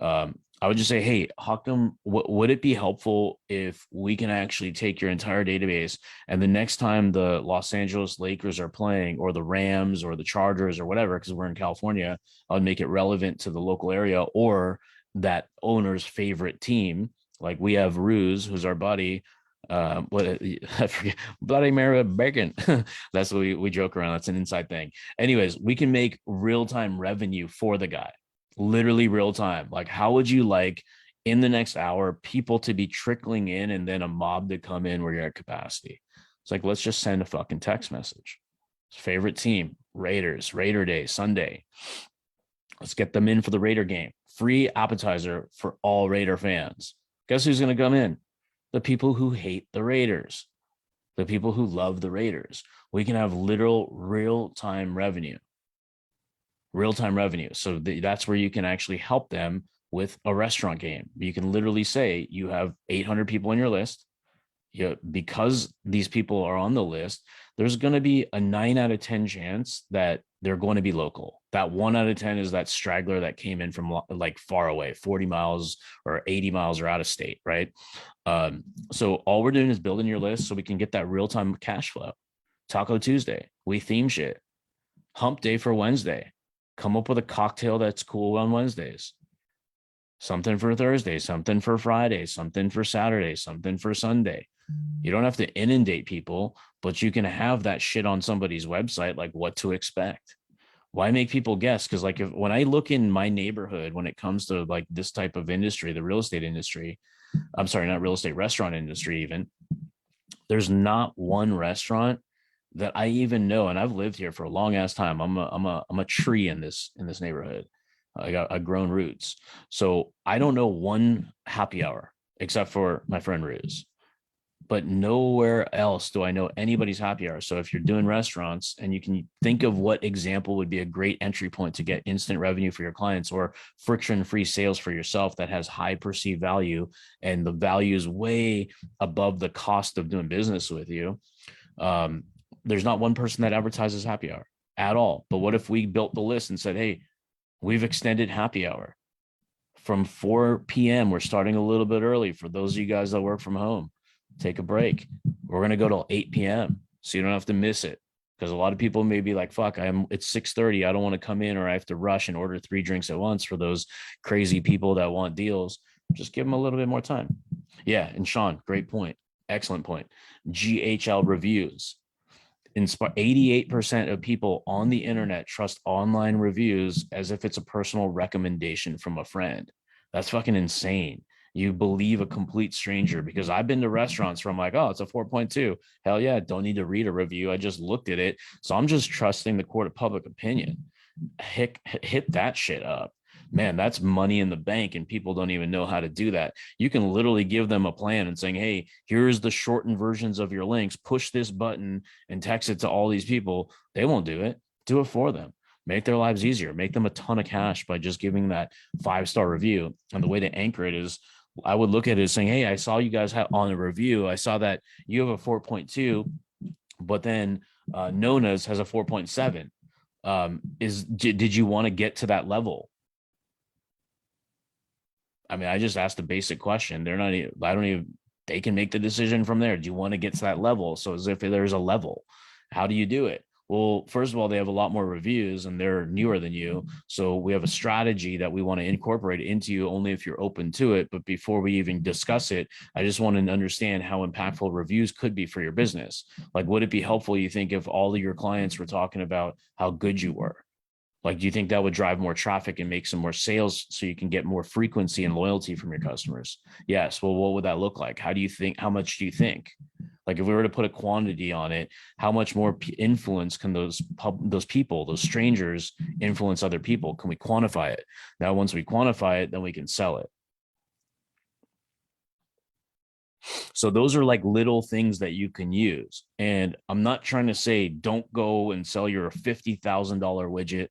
I would just say, hey, how come, would it be helpful if we can actually take your entire database, and the next time the Los Angeles Lakers are playing, or the Rams or the Chargers or whatever, because we're in California, I would make it relevant to the local area or that owner's favorite team. Like we have Ruse, who's our buddy. I forget, Bloody Mary Bacon. That's what we joke around. That's an inside thing. Anyways, we can make real-time revenue for the guy, literally real time. Like, how would you like in the next hour people to be trickling in and then a mob to come in where you're at capacity? It's like, let's just send a fucking text message. Favorite team, Raiders, Raider Day, Sunday. Let's get them in for the Raider game. Free appetizer for all Raider fans. Guess who's going to come in? The people who hate the Raiders, the people who love the Raiders. We can have literal real-time revenue. real-time revenue. So that's where you can actually help them with a restaurant game. You can literally say you have 800 people on your list. Because these people are on the list, there's going to be a 9 out of 10 chance that they're going to be local. That 1 out of 10 is that straggler that came in from like far away, 40 miles or 80 miles or out of state, right? So all we're doing is building your list so we can get that real-time cash flow. Taco Tuesday, we theme shit. Hump Day for Wednesday. Come up with a cocktail that's cool on Wednesdays. Something for Thursday, something for Friday, something for Saturday, something for Sunday. You don't have to inundate people, but you can have that shit on somebody's website, like what to expect. Why make people guess? Because like when I look in my neighborhood, when it comes to like this type of industry, the real estate industry, I'm sorry, not real estate, restaurant industry even, there's not one restaurant that I even know, and I've lived here for a long ass time. I'm a tree in this neighborhood. I grown roots. So I don't know one happy hour except for my friend Ruse. But nowhere else do I know anybody's happy hour. So if you're doing restaurants and you can think of what example would be a great entry point to get instant revenue for your clients or friction-free sales for yourself that has high perceived value and the value is way above the cost of doing business with you, there's not one person that advertises happy hour at all. But what if we built the list and said, hey, we've extended happy hour from 4 p.m. We're starting a little bit early for those of you guys that work from home. Take a break. We're going to go till 8 p.m. so you don't have to miss it. Because a lot of people may be like, fuck, it's 6:30. I don't want to come in or I have to rush and order 3 drinks at once for those crazy people that want deals. Just give them a little bit more time. Yeah. And Sean, great point. Excellent point. GHL reviews. 88% of people on the internet trust online reviews as if it's a personal recommendation from a friend. That's fucking insane. You believe a complete stranger, because I've been to restaurants where I'm like, oh, it's a 4.2. Hell yeah, don't need to read a review. I just looked at it. So I'm just trusting the court of public opinion. Hit that shit up. Man, that's money in the bank, and people don't even know how to do that. You can literally give them a plan and saying, hey, here's the shortened versions of your links. Push this button and text it to all these people. They won't do it. Do it for them. Make their lives easier. Make them a ton of cash by just giving that 5-star review. And the way to anchor it is, I would look at it as saying, hey, I saw you guys have on a review. I saw that you have a 4.2, but then Nona's has a 4.7. Did you want to get to that level? I mean, I just asked a basic question. They can make the decision from there. Do you want to get to that level? So as if there's a level, how do you do it? Well, first of all, they have a lot more reviews and they're newer than you. So we have a strategy that we want to incorporate into you only if you're open to it. But before we even discuss it, I just want to understand how impactful reviews could be for your business. Like, would it be helpful, you think, if all of your clients were talking about how good you were? Like, do you think that would drive more traffic and make some more sales so you can get more frequency and loyalty from your customers? Yes. Well, what would that look like? How much do you think? Like, if we were to put a quantity on it, how much more influence can those people, those strangers, influence other people? Can we quantify it? Now, once we quantify it, then we can sell it. So those are like little things that you can use. And I'm not trying to say don't go and sell your $50,000 widget.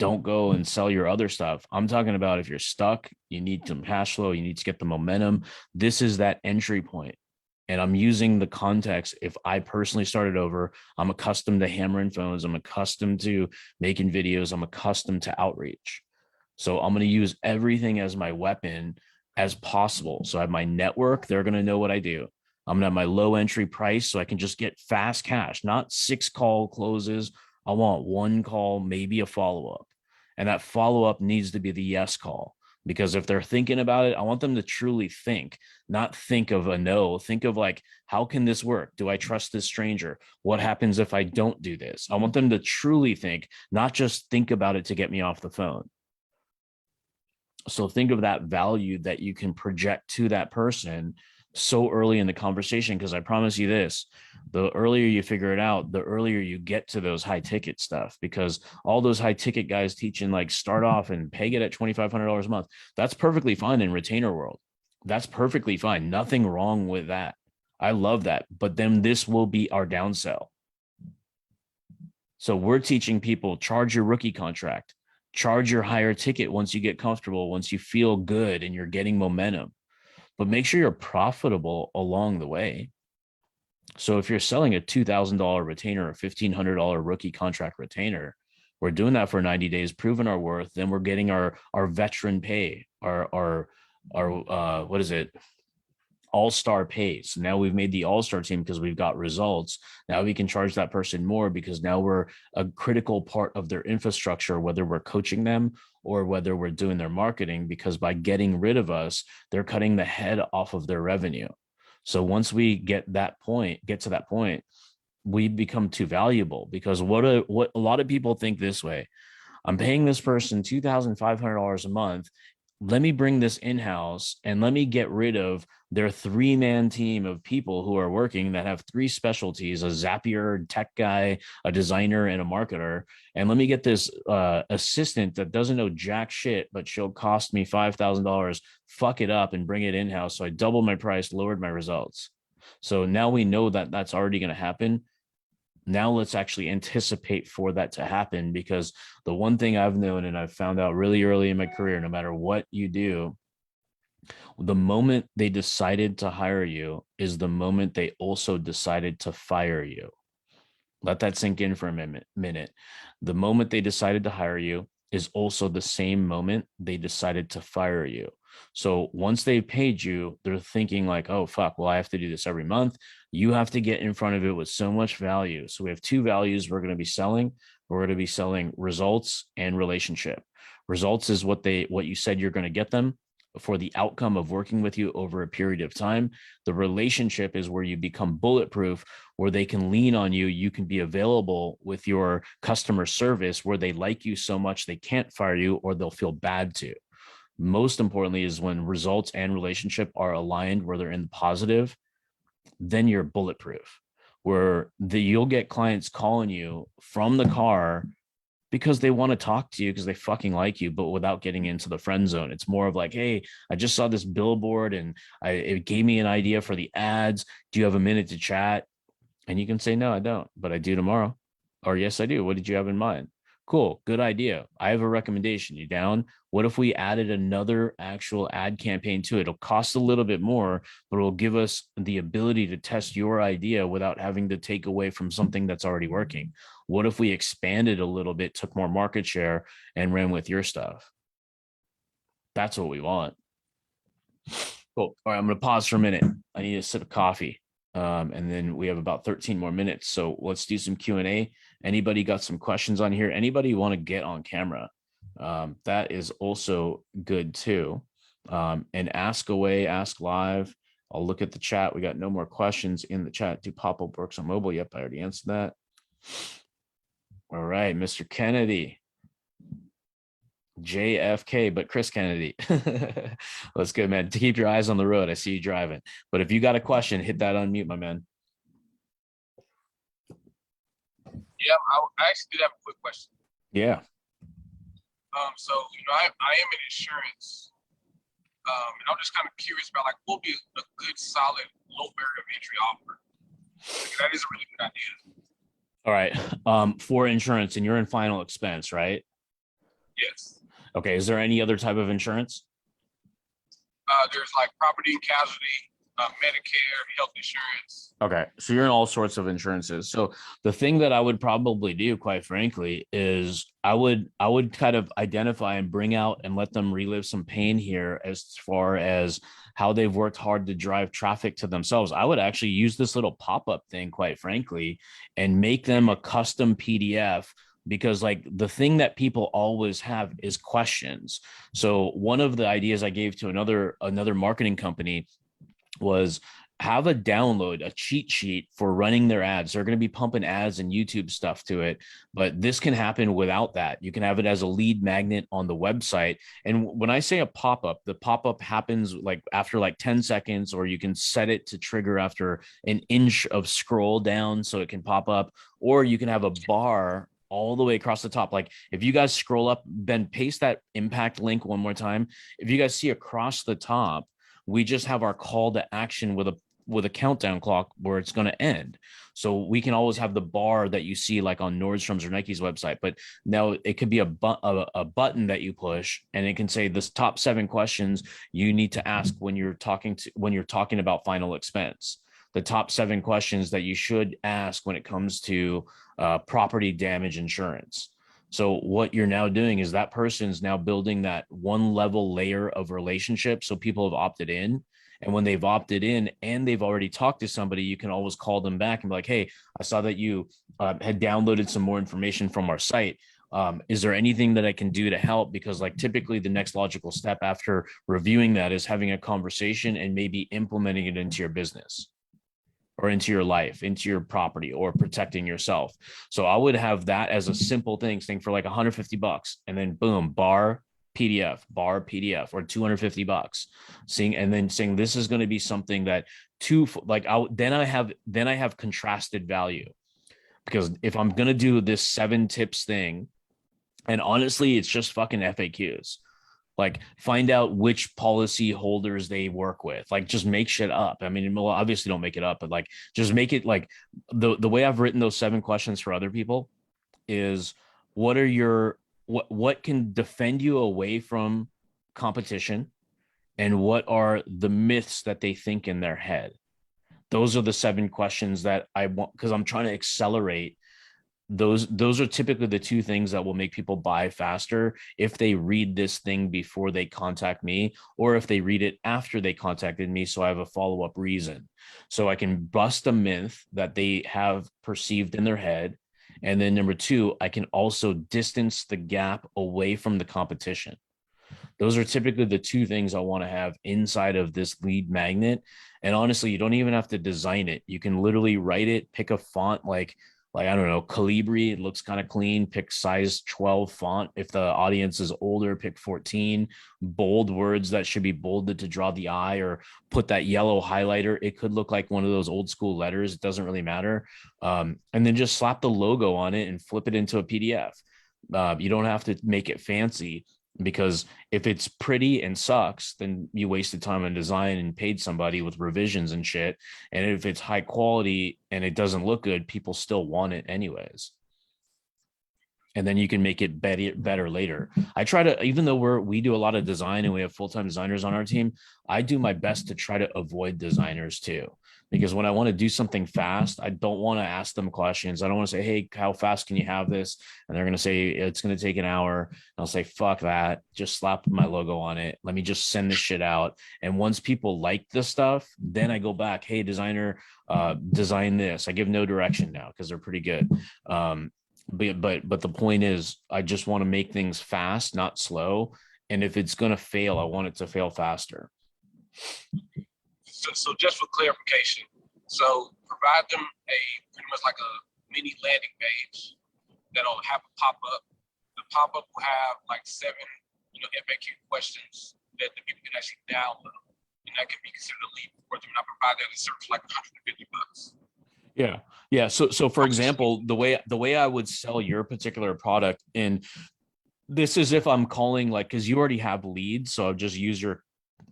Don't go and sell your other stuff. I'm talking about if you're stuck, you need some cash flow, you need to get the momentum. This is that entry point. And I'm using the context. If I personally started over, I'm accustomed to hammering phones. I'm accustomed to making videos. I'm accustomed to outreach. So I'm going to use everything as my weapon as possible. So I have my network. They're going to know what I do. I'm going to have my low entry price so I can just get fast cash, not 6 call closes. I want 1 call, maybe a follow-up. And that follow-up needs to be the yes call. Because if they're thinking about it, I want them to truly think, not think of a no. Think of like, how can this work? Do I trust this stranger? What happens if I don't do this? I want them to truly think, not just think about it to get me off the phone. So think of that value that you can project to that person so early in the conversation, because I promise you this, the earlier you figure it out, the earlier you get to those high ticket stuff, because all those high ticket guys teaching like start off and peg it at $2,500 a month. That's perfectly fine in retainer world. That's perfectly fine. Nothing wrong with that. I love that. But then this will be our downsell. So we're teaching people, charge your rookie contract, charge your higher ticket once you get comfortable, once you feel good and you're getting momentum, but make sure you're profitable along the way. So if you're selling a $2,000 retainer, a $1,500 rookie contract retainer, we're doing that for 90 days, proving our worth. Then we're getting our veteran pay, our what is it? All-star pay. So now we've made the all-star team because we've got results. Now we can charge that person more because now we're a critical part of their infrastructure, whether we're coaching them or whether we're doing their marketing, because by getting rid of us, they're cutting the head off of their revenue. So once we get to that point, we become too valuable, because what a lot of people think this way: I'm paying this person $2,500 a month. Let me bring this in-house and let me get rid of their 3-man team of people who are working that have 3 specialties: a Zapier tech guy, a designer, and a marketer. And let me get this assistant that doesn't know jack shit, but she'll cost me $5,000, fuck it up and bring it in-house. So I doubled my price, lowered my results. So now we know that that's already going to happen. Now let's actually anticipate for that to happen, because the one thing I've known and I've found out really early in my career, no matter what you do, the moment they decided to hire you is the moment they also decided to fire you. Let that sink in for a minute. The moment they decided to hire you is also the same moment they decided to fire you. So once they paid you, they're thinking like, oh, fuck, well, I have to do this every month. You have to get in front of it with so much value. So we have 2 values we're going to be selling. We're going to be selling results and relationship. Results is what you said you're going to get them for the outcome of working with you over a period of time. The relationship is where you become bulletproof, where they can lean on you. You can be available with your customer service, where they like you so much they can't fire you or they'll feel bad to. Most importantly is when results and relationship are aligned, where they're in the positive, then you're bulletproof, where you'll get clients calling you from the car because they want to talk to you because they fucking like you, but without getting into the friend zone. It's more of like, hey, I just saw this billboard and it gave me an idea for the ads. Do you have a minute to chat? And you can say, no, I don't, but I do tomorrow. Or yes, I do. What did you have in mind? Cool. Good idea. I have a recommendation. You down? What if we added another actual ad campaign to it? It'll cost a little bit more, but it'll give us the ability to test your idea without having to take away from something that's already working. What if we expanded a little bit, took more market share, and ran with your stuff? That's what we want. Cool. All right, I'm going to pause for a minute. I need a sip of coffee. And then we have about 13 more minutes. So let's do some Q&A. Anybody got some questions on here? Anybody want to get on camera? That is also good too. And ask away, ask live. I'll look at the chat. We got no more questions in the chat. Do pop-up works on mobile? Yep, I already answered that. All right, Mr. Kennedy. JFK, but Chris Kennedy. That's good, man. To keep your eyes on the road. I see you driving. But if you got a question, hit that unmute, my man.
Yeah, I actually did have a quick question.
Yeah.
So I am in insurance. And I'm just kind of curious about like what would be a good solid low barrier of entry offer. Like, that is a really good idea.
All right. For insurance, and you're in final expense, right?
Yes.
Okay. Is there any other type of insurance?
There's like property and casualty, Medicare, health insurance.
Okay. So you're in all sorts of insurances. So the thing that I would probably do, quite frankly, is I would kind of identify and bring out and let them relive some pain here as far as how they've worked hard to drive traffic to themselves. I would actually use this little pop-up thing, quite frankly, and make them a custom PDF, because like the thing that people always have is questions. So one of the ideas I gave to another marketing company was have a download, a cheat sheet for running their ads. They're going to be pumping ads and YouTube stuff to it, but this can happen without that. You can have it as a lead magnet on the website. And when I say a pop-up, the pop-up happens like after like 10 seconds, or you can set it to trigger after an inch of scroll down so it can pop up, or you can have a bar all the way across the top. Like if you guys scroll up, Ben, paste that impact link one more time. If you guys see across the top, we just have our call to action with a with a countdown clock where it's going to end. So we can always have the bar that you see like on Nordstrom's or Nike's website, but now it could be a button that you push, and it can say this top 7 questions you need to ask when you're talking about final expense. The top 7 questions that you should ask when it comes to property damage insurance. So what you're now doing is that person's now building that one level layer of relationship. So people have opted in. And when they've opted in and they've already talked to somebody, you can always call them back and be like, hey, I saw that you had downloaded some more information from our site. Is there anything that I can do to help? Because like typically the next logical step after reviewing that is having a conversation and maybe implementing it into your business or into your life, into your property, or protecting yourself. So I would have that as a simple thing for like $150, and then boom, bar PDF, or $250, saying this is going to be something that then I have contrasted value, because if I'm going to do this 7 tips thing, and honestly, it's just fucking FAQs. Like, find out which policy holders they work with. Like, just make shit up. I mean, well, obviously don't make it up, but like, just make it like the way I've written those 7 questions for other people is what can defend you away from competition, and what are the myths that they think in their head. Those are the 7 questions that I want, because I'm trying to accelerate. Those are typically the 2 things that will make people buy faster if they read this thing before they contact me, or if they read it after they contacted me, so I have a follow-up reason, so I can bust a myth that they have perceived in their head. And then number 2, I can also distance the gap away from the competition. Those are typically the 2 things I want to have inside of this lead magnet. And honestly, you don't even have to design it. You can literally write it, pick a font like I don't know, Calibri. It looks kind of clean. Pick size 12 font. If the audience is older, pick 14. Bold words that should be bolded to draw the eye, or put that yellow highlighter. It could look like one of those old school letters. It doesn't really matter. And then just slap the logo on it and flip it into a PDF. You don't have to make it fancy, because if it's pretty and sucks, then you wasted time on design and paid somebody with revisions and shit. And if it's high quality and it doesn't look good, people still want it anyways. And then you can make it better later. I try to, even though we do a lot of design and we have full-time designers on our team, I do my best to try to avoid designers too. Because when I want to do something fast, I don't want to ask them questions. I don't want to say, hey, how fast can you have this? And they're going to say, it's going to take an hour. And I'll say, fuck that. Just slap my logo on it. Let me just send this shit out. And once people like the stuff, then I go back, hey, designer, design this. I give no direction now because they're pretty good. But the point is, I just want to make things fast, not slow. And if it's going to fail, I want it to fail faster.
So just for clarification, so provide them pretty much like a mini landing page that'll have a pop-up. The pop-up will have like 7, FAQ questions that the people can actually download, and that can be considered a lead for them. And I provide that at a service like $150.
Yeah. So for example, the way I would sell your particular product, and this is if I'm calling, like, because you already have leads, so I'll just use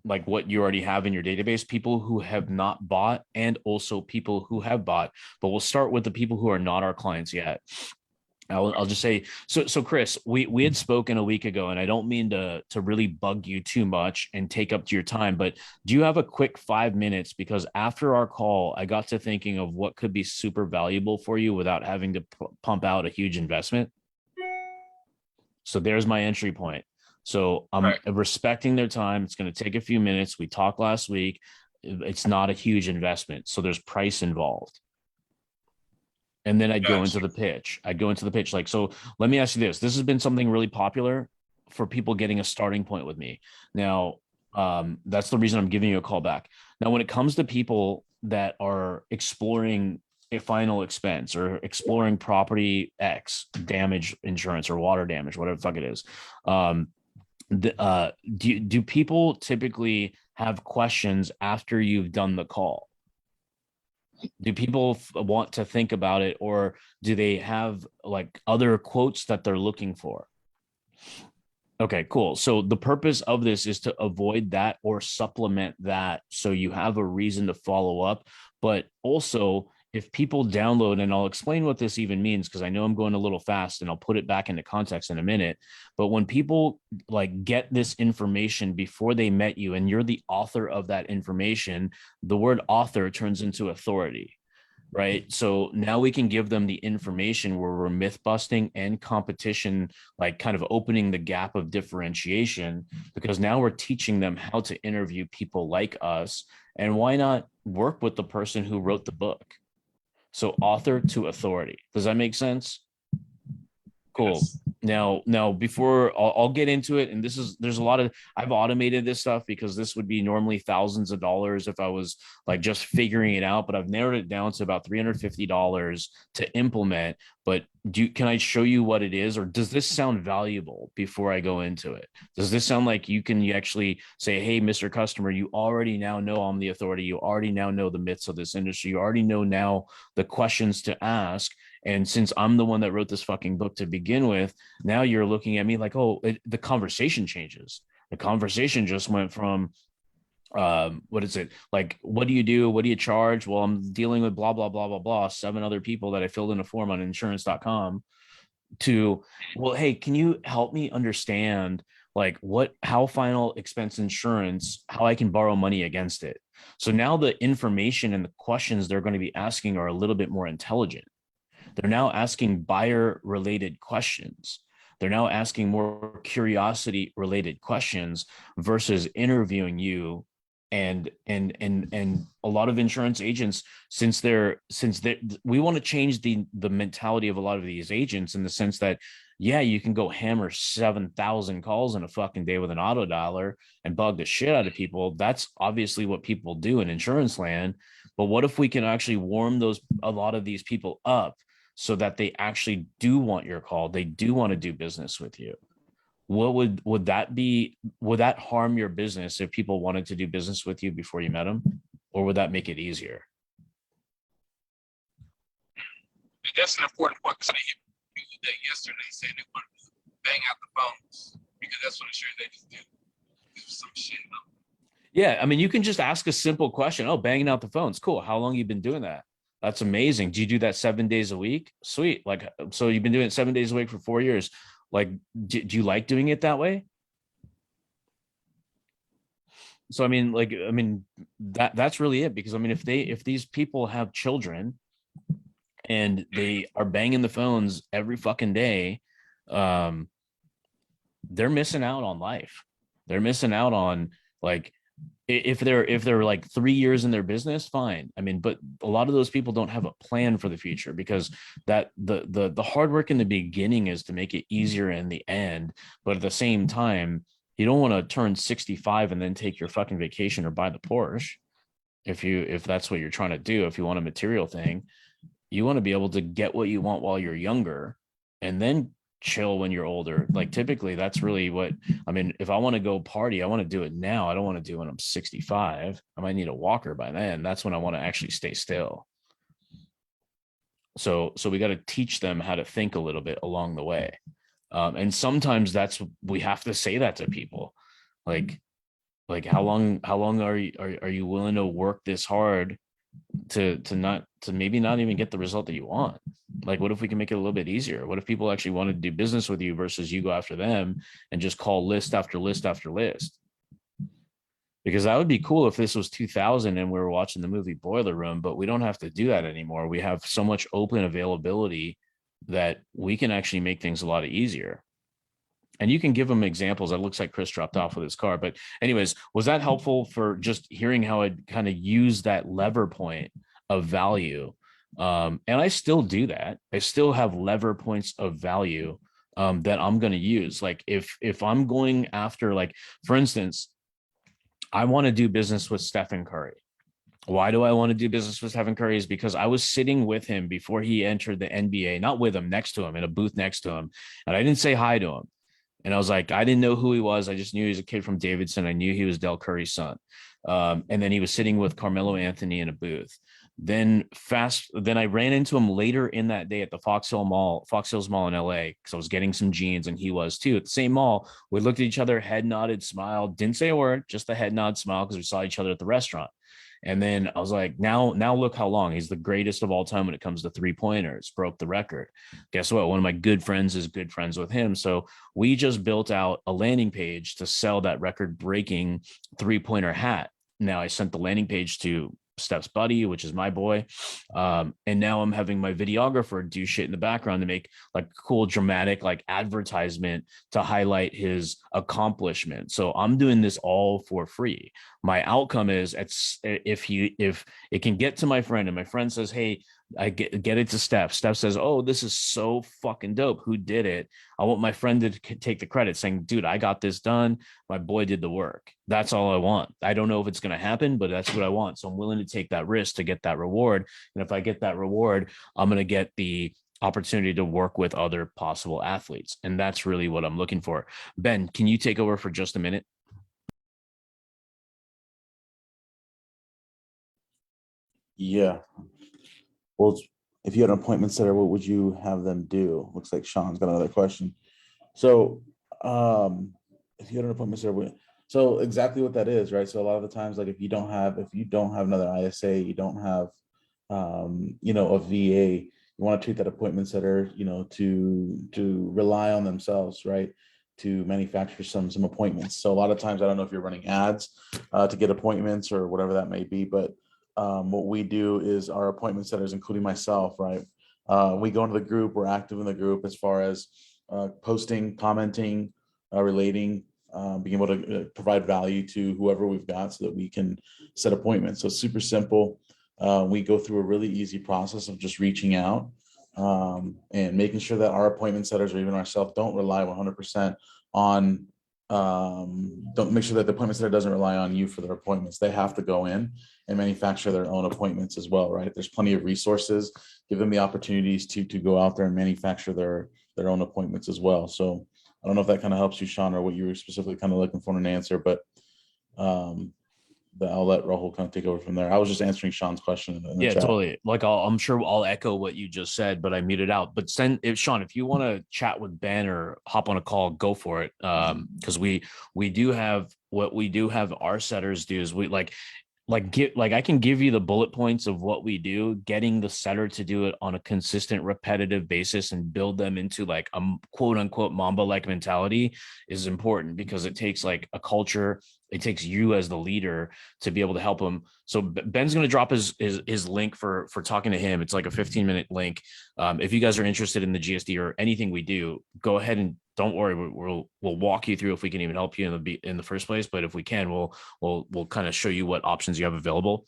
what you already have in your database, people who have not bought, and also people who have bought. But we'll start with the people who are not our clients yet. I'll just say, so Chris, we had spoken a week ago, and I don't mean to really bug you too much and take up to your time, but do you have a quick 5 minutes? Because after our call, I got to thinking of what could be super valuable for you without having to pump out a huge investment. So there's my entry point. So I'm respecting their time. It's going to take a few minutes. We talked last week. It's not a huge investment. So there's price involved. And then I'd go into the pitch. Like, so let me ask you this. This has been something really popular for people getting a starting point with me. Now, that's the reason I'm giving you a call back. Now, when it comes to people that are exploring a final expense or exploring property X damage insurance or water damage, whatever the fuck it is, do people typically have questions after you've done the call? Do people want to think about it, or do they have like other quotes that they're looking for? Okay, cool. So the purpose of this is to avoid that or supplement that so you have a reason to follow up. But also, if people download, and I'll explain what this even means because I know I'm going a little fast and I'll put it back into context in a minute. But when people like get this information before they met you and you're the author of that information, the word author turns into authority. Right. So now we can give them the information where we're myth busting and competition, like kind of opening the gap of differentiation, because now we're teaching them how to interview people like us. And why not work with the person who wrote the book? So author to authority. Does that make sense? Cool.
Yes.
Now, before I'll get into it, and there's a lot of, I've automated this stuff because this would be normally thousands of dollars if I was like just figuring it out, but I've narrowed it down to about $350 to implement. But can I show you what it is, or does this sound valuable before I go into it? Does this sound like you actually say, hey, Mr. Customer, you already now know I'm the authority. You already now know the myths of this industry. You already know now the questions to ask. And since I'm the one that wrote this fucking book to begin with, now you're looking at me like, oh, the conversation changes. The conversation just went from, what is it? Like, what do you do? What do you charge? Well, I'm dealing with blah, blah, blah, blah, blah, 7 other people that I filled in a form on insurance.com to, well, hey, can you help me understand like how final expense insurance, how I can borrow money against it? So now the information and the questions they're going to be asking are a little bit more intelligent. They're now asking buyer related questions. They're now asking more curiosity related questions versus interviewing you. And a lot of insurance agents, since we want to change the mentality of a lot of these agents in the sense that, yeah, you can go hammer 7,000 calls in a fucking day with an auto dialer and bug the shit out of people. That's obviously what people do in insurance land. But what if we can actually warm a lot of these people up so that they actually do want your call? They do want to do business with you. What would that harm your business if people wanted to do business with you before you met them? Or would that make it easier?
That's an important point because I hit you that yesterday saying they want to bang out the phones because that's what insurance agents do. There's some shit.
Yeah, I mean, you can just ask a simple question. Oh, banging out the phones. Cool. How long you been doing that? That's amazing. Do you do that 7 days a week? Sweet. Like, so you've been doing it 7 days a week for 4 years. Like, do you like doing it that way? So, I mean, that's really it. Because I mean, if these people have children and they are banging the phones every fucking day, they're missing out on life. They're missing out on, like, if they're like 3 years in their business, fine. I mean, but a lot of those people don't have a plan for the future because that the hard work in the beginning is to make it easier in the end. But at the same time, you don't want to turn 65 and then take your fucking vacation or buy the Porsche. If that's what you're trying to do, if you want a material thing, you want to be able to get what you want while you're younger and then chill when you're older. Like, typically that's really what, I mean, if I want to go party, I want to do it now. I don't want to do it when I'm 65. I might need a walker by then. That's when I want to actually stay still. So we got to teach them how to think a little bit along the way. And sometimes we have to say that to people. Like how long are you willing to work this hard to maybe not even get the result that you want? Like, what if we can make it a little bit easier? What if people actually want to do business with you versus you go after them and just call list after list after list? Because that would be cool if this was 2000 and we were watching the movie Boiler Room, but we don't have to do that anymore. We have so much open availability that we can actually make things a lot easier. And you can give them examples. It looks like Chris dropped off with his car. But anyways, was that helpful for just hearing how I'd kind of use that lever point of value? And I still do that. I still have lever points of value that I'm going to use. Like if I'm going after, like, for instance, I want to do business with Stephen Curry. Why do I want to do business with Stephen Curry? Is because I was sitting with him before he entered the NBA, not with him, next to him, in a booth next to him. And I didn't say hi to him. And I was like, I didn't know who he was. I just knew he was a kid from Davidson. I knew he was Del Curry's son. And then he was sitting with Carmelo Anthony in a booth. Then I ran into him later in that day at the Fox Hills Mall in LA, because I was getting some jeans and he was too at the same mall. We looked at each other, head nodded, smiled, didn't say a word, just the head nod, smile, because we saw each other at the restaurant. And then I was like, now look how long. He's the greatest of all time when it comes to 3-pointers, broke the record. Guess what? One of my good friends is good friends with him. So we just built out a landing page to sell that record breaking 3-pointer hat. Now I sent the landing page to Steph's buddy, which is my boy. And now I'm having my videographer do shit in the background to make like cool, dramatic, like advertisement to highlight his accomplishment. So I'm doing this all for free. My outcome is if it can get to my friend and my friend says, hey, I get it to Steph. Steph says, oh, this is so fucking dope. Who did it? I want my friend to take the credit, saying, dude, I got this done. My boy did the work. That's all I want. I don't know if it's going to happen, but that's what I want. So I'm willing to take that risk to get that reward. And if I get that reward, I'm going to get the opportunity to work with other possible athletes. And that's really what I'm looking for. Ben, can you take over for just a minute?
Yeah. Well, if you had an appointment setter, what would you have them do? Looks like Sean's got another question. So, if you had an appointment setter, so exactly what that is, right? So a lot of the times, like if you don't have another ISA, you don't have, a VA, you want to treat that appointment setter, to rely on themselves, right? To manufacture some appointments. So a lot of times, I don't know if you're running ads to get appointments or whatever that may be, but what we do is our appointment setters, including myself, right? We go into the group, we're active in the group as far as posting, commenting, relating, being able to provide value to whoever we've got so that we can set appointments. So it's super simple. We go through a really easy process of just reaching out and making sure that our appointment setters or even ourselves don't rely 100% on don't make sure that the appointment setter doesn't rely on you for their appointments. They have to go in and manufacture their own appointments as well, right? There's plenty of resources. Give them the opportunities to go out there and manufacture their own appointments as well. So I don't know if that kind of helps you, Sean, or what you were specifically kind of looking for in an answer, but I'll let Raul kind of take over from there. I was just answering Sean's question in the chat.
Totally. Like I'm sure I'll echo what you just said, but I muted out. But Sean, if you want to chat with Ben or hop on a call, go for it. Because we do have our setters do is I can give you the bullet points of what we do. Getting the setter to do it on a consistent, repetitive basis and build them into like a quote unquote Mamba-like mentality is important, because it takes like a culture. It takes you as the leader to be able to help them. So Ben's going to drop his link for talking to him. It's like a 15-minute link. If you guys are interested in the GSD or anything we do, go ahead and don't worry. We'll walk you through if we can even help you in the first place. But if we can, we'll kind of show you what options you have available.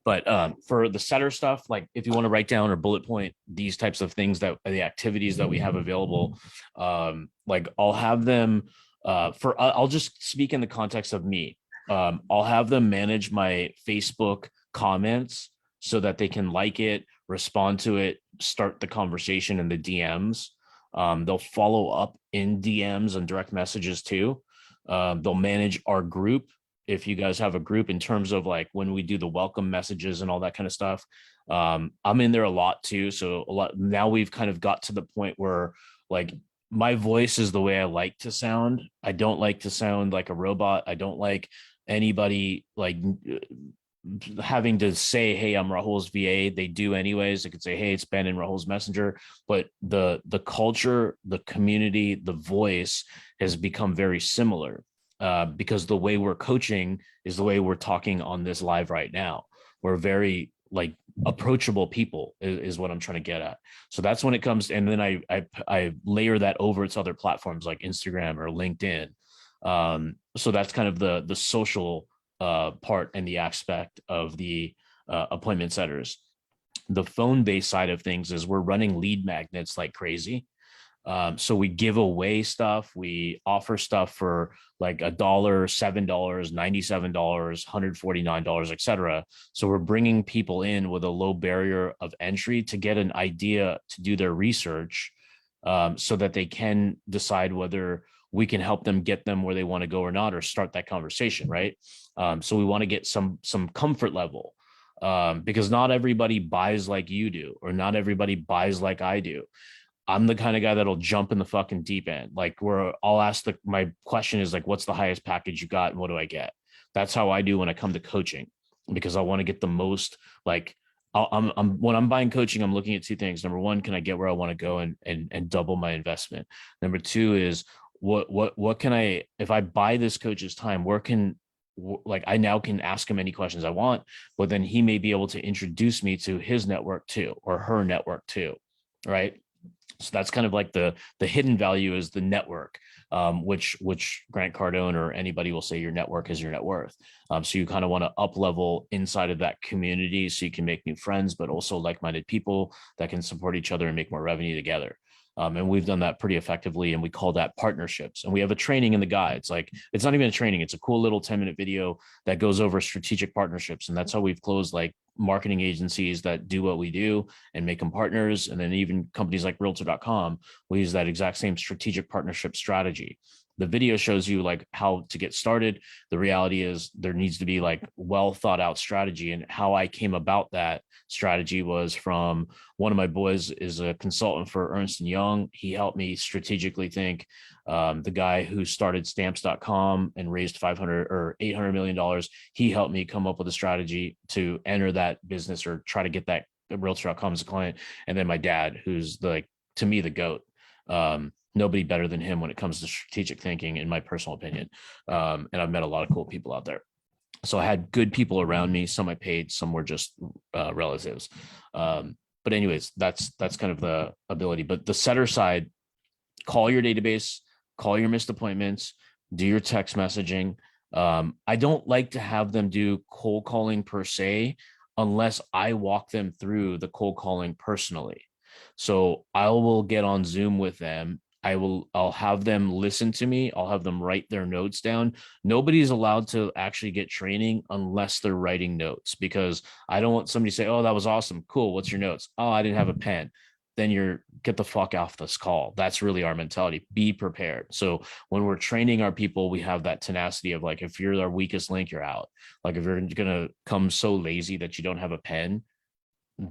But for the setter stuff, like if you want to write down or bullet point these types of things, that the activities that we have available, like I'll have them. I'll just speak in the context of me. I'll have them manage my Facebook comments so that they can like it, respond to it, start the conversation in the DMs. They'll follow up in DMs and direct messages too. They'll manage our group. If you guys have a group, in terms of like when we do the welcome messages and all that kind of stuff, I'm in there a lot too. So a lot now we've kind of got to the point where like my voice is the way I like to sound. I don't like to sound like a robot. I don't like anybody like having to say, hey, I'm Rahul's VA. They do anyways. They could say, hey, it's Ben and Rahul's messenger. But the culture, the community, the voice has become very similar because the way we're coaching is the way we're talking on this live right now. We're very like approachable people is what I'm trying to get at. So that's when it comes. And then I layer that over to other platforms like Instagram or LinkedIn. So that's kind of the social part and the aspect of the appointment setters. The phone-based side of things is we're running lead magnets like crazy. So we give away stuff. We offer stuff for like $1, $7, $97, $149, etc. So we're bringing people in with a low barrier of entry to get an idea to do their research, so that they can decide whether we can help them get them where they want to go or not, or start that conversation, right? So we want to get some comfort level. because not everybody buys like you do, or not everybody buys like I do. I'm the kind of guy that'll jump in the fucking deep end. Like, where I'll ask my question is like, what's the highest package you got and what do I get? That's how I do when I come to coaching, because I want to get the most. Like, when I'm buying coaching, I'm looking at two things. Number one, can I get where I want to go and double my investment? Number two is what can I, if I buy this coach's time, where can, like, I now can ask him any questions I want, but then he may be able to introduce me to his network too, or her network too. Right. So that's kind of like the hidden value is the network, which Grant Cardone or anybody will say your network is your net worth. So you kind of want to up level inside of that community so you can make new friends, but also like-minded people that can support each other and make more revenue together. And we've done that pretty effectively, and we call that partnerships. And we have a training in the guides. Like, it's not even a training, it's a cool little 10-minute video that goes over strategic partnerships. And that's how we've closed like marketing agencies that do what we do and make them partners. And then even companies like realtor.com, we use that exact same strategic partnership strategy. The video shows you like how to get started. The reality is there needs to be like well thought out strategy. And how I came about that strategy was from one of my boys is a consultant for Ernst & Young. He helped me strategically think. The guy who started stamps.com and raised $500 or $800 million, he helped me come up with a strategy to enter that business or try to get that realtor.com as a client. And then my dad, who's like, to me, the GOAT. Nobody better than him when it comes to strategic thinking, in my personal opinion. And I've met a lot of cool people out there. So I had good people around me. Some I paid, some were just relatives. But anyways, that's kind of the ability. But the setter side, call your database, call your missed appointments, do your text messaging. I don't like to have them do cold calling per se, unless I walk them through the cold calling personally. So I will get on Zoom with them. I'll have them listen to me. I'll have them write their notes down. Nobody's allowed to actually get training unless they're writing notes, because I don't want somebody to say, "Oh, that was awesome. Cool. What's your notes?" "Oh, I didn't have a pen." Then get the fuck off this call. That's really our mentality. Be prepared. So when we're training our people, we have that tenacity of like, if you're our weakest link, you're out. Like, if you're going to come so lazy that you don't have a pen,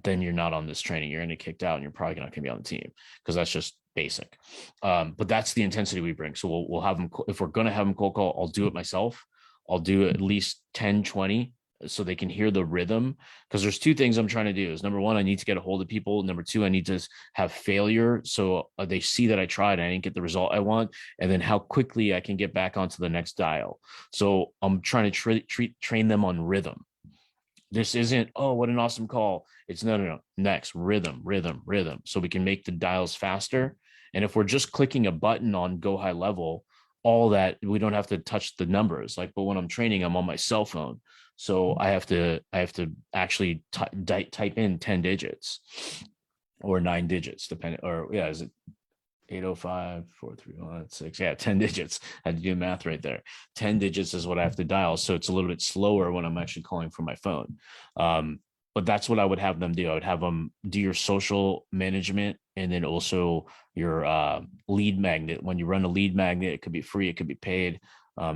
then you're not on this training. You're going to get kicked out, and you're probably not going to be on the team, because that's just basic. But that's the intensity we bring. So we'll have them, if we're going to have them cold call, I'll do it myself. I'll do at least 10, 20 so they can hear the rhythm. Because there's two things I'm trying to do is, number one, I need to get a hold of people. Number two, I need to have failure. So they see that I tried, I didn't get the result I want. And then how quickly I can get back onto the next dial. So I'm trying to train them on rhythm. This isn't, "Oh, what an awesome call." It's no. Next, rhythm. So we can make the dials faster. And if we're just clicking a button on go high level, all that, we don't have to touch the numbers. Like, but when I'm training, I'm on my cell phone. So I have to actually type in 10 digits or 9 digits, depending, or yeah, is it 805 431 yeah, 10 digits. I had to do math right there. 10 digits is what I have to dial, so it's a little bit slower when I'm actually calling from my phone. But that's what I would have them do. I would have them do your social management, and then also your lead magnet. When you run a lead magnet, it could be free, it could be paid.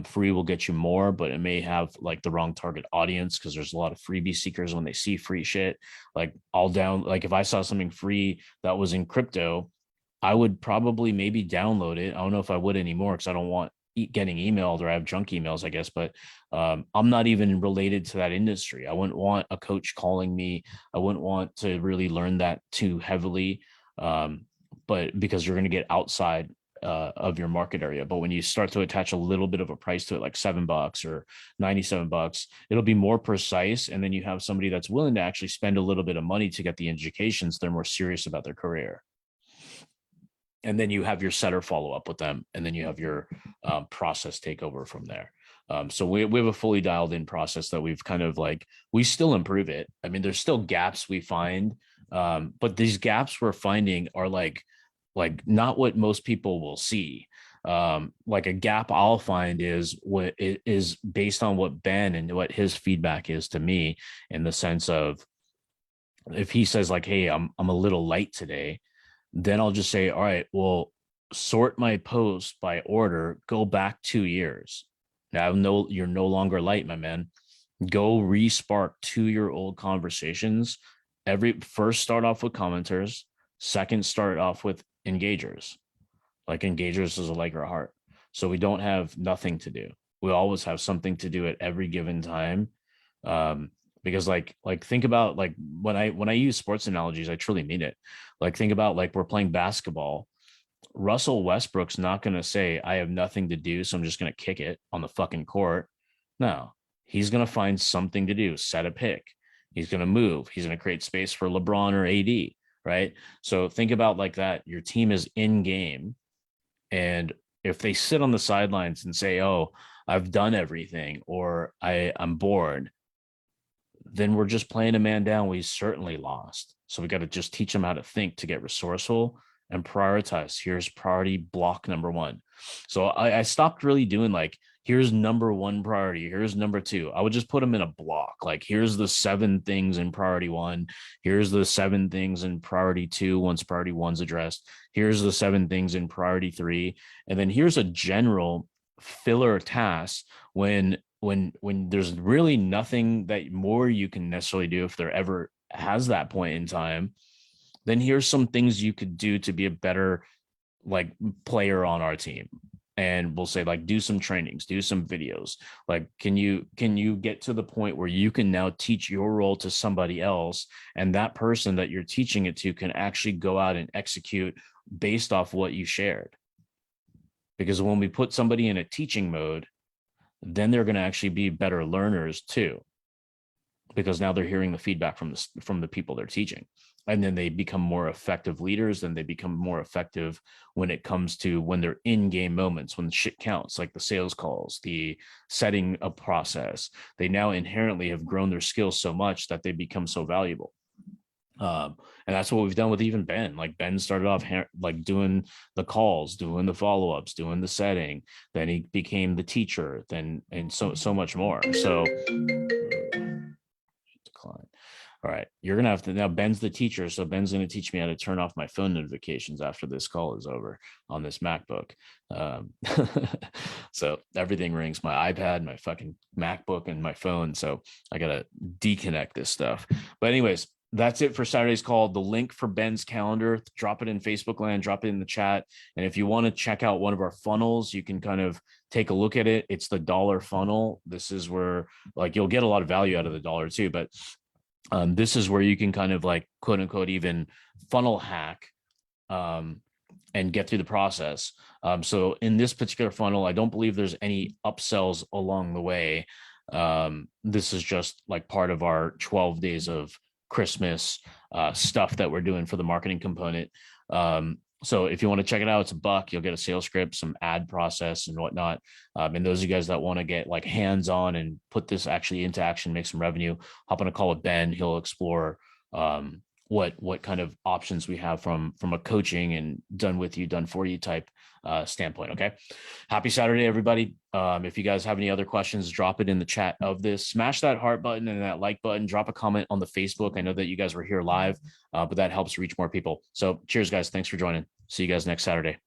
Free will get you more, but it may have like the wrong target audience, because there's a lot of freebie seekers. When they see free shit, like like if I saw something free that was in crypto, I would probably maybe download it. I don't know if I would anymore, because I don't want getting emailed, or I have junk emails, I guess. But I'm not even related to that industry. I wouldn't want a coach calling me. I wouldn't want to really learn that too heavily, but because you're going to get outside of your market area. But when you start to attach a little bit of a price to it, like $7 or $97, it'll be more precise. And then you have somebody that's willing to actually spend a little bit of money to get the education, so they're more serious about their career. And then you have your setter follow up with them, and then you have your process take over from there. So we have a fully dialed in process that we've kind of like, we still improve it. I mean, there's still gaps we find, but these gaps we're finding are like not what most people will see. Like a gap I'll find is what it is based on what Ben and what his feedback is to me, in the sense of, if he says like, "Hey, I'm a little light today," then I'll just say, "All right, well, sort my post by order, go back 2 years. Now, no, you're no longer light, my man. Go re-spark to your old conversations. First start off with commenters. Second, start off with engagers. Like engagers is a leg or a heart. So we don't have nothing to do. We always have something to do at every given time. Because like think about like when I use sports analogies, I truly mean it. Like think about like we're playing basketball. Russell Westbrook's not going to say, I have nothing to do, so I'm just going to kick it on the fucking court. No, he's going to find something to do, set a pick. He's going to move. He's going to create space for LeBron or AD, right? So think about like that. Your team is in game. And if they sit on the sidelines and say, oh, I've done everything, or I'm bored, then we're just playing a man down. We certainly lost. So we got to just teach them how to think, to get resourceful and prioritize. Here's priority block number one. So I stopped really doing like, here's number one priority. Here's number two. I would just put them in a block. Like, here's the 7 things in priority 1. Here's the 7 things in priority 2. Once priority 1's addressed, here's the 7 things in priority 3. And then here's a general filler task when there's really nothing that more you can necessarily do if there ever has that point in time. Then here's some things you could do to be a better like player on our team. And we'll say like, do some trainings, do some videos. Like, can you get to the point where you can now teach your role to somebody else, and that person that you're teaching it to can actually go out and execute based off what you shared? Because when we put somebody in a teaching mode, then they're going to actually be better learners too, because now they're hearing the feedback from the people they're teaching. And then they become more effective leaders, and they become more effective when it comes to when they're in-game moments, when shit counts, like the sales calls, the setting a process. They now inherently have grown their skills so much that they become so valuable. And that's what we've done with even Ben. Like Ben started off like doing the calls, doing the follow-ups, doing the setting. Then he became the teacher, and so much more. So decline. All right, you're gonna have to now. Ben's the teacher, so Ben's gonna teach me how to turn off my phone notifications after this call is over on this MacBook. So everything rings: my iPad, my fucking MacBook, and my phone. So I gotta deconnect this stuff. But anyways, that's it for Saturday's call. The link for Ben's calendar, drop it in Facebook land, drop it in the chat. And if you want to check out one of our funnels, you can kind of take a look at it. It's the dollar funnel. This is where like you'll get a lot of value out of the dollar too, but this is where you can kind of like quote unquote even funnel hack and get through the process. So in this particular funnel, I don't believe there's any upsells along the way. This is just like part of our 12 days of Christmas stuff that we're doing for the marketing component. So if you want to check it out, it's $1. You'll get a sales script, some ad process and whatnot. And those of you guys that want to get like hands-on and put this actually into action, make some revenue, hop on a call with Ben. He'll explore what kind of options we have from a coaching and done with you, done for you type standpoint. Okay. Happy Saturday, everybody. If you guys have any other questions, drop it in the chat of this. Smash that heart button and that like button. Drop a comment on the Facebook. I know that you guys were here live, but that helps reach more people. So cheers, guys. Thanks for joining. See you guys next Saturday.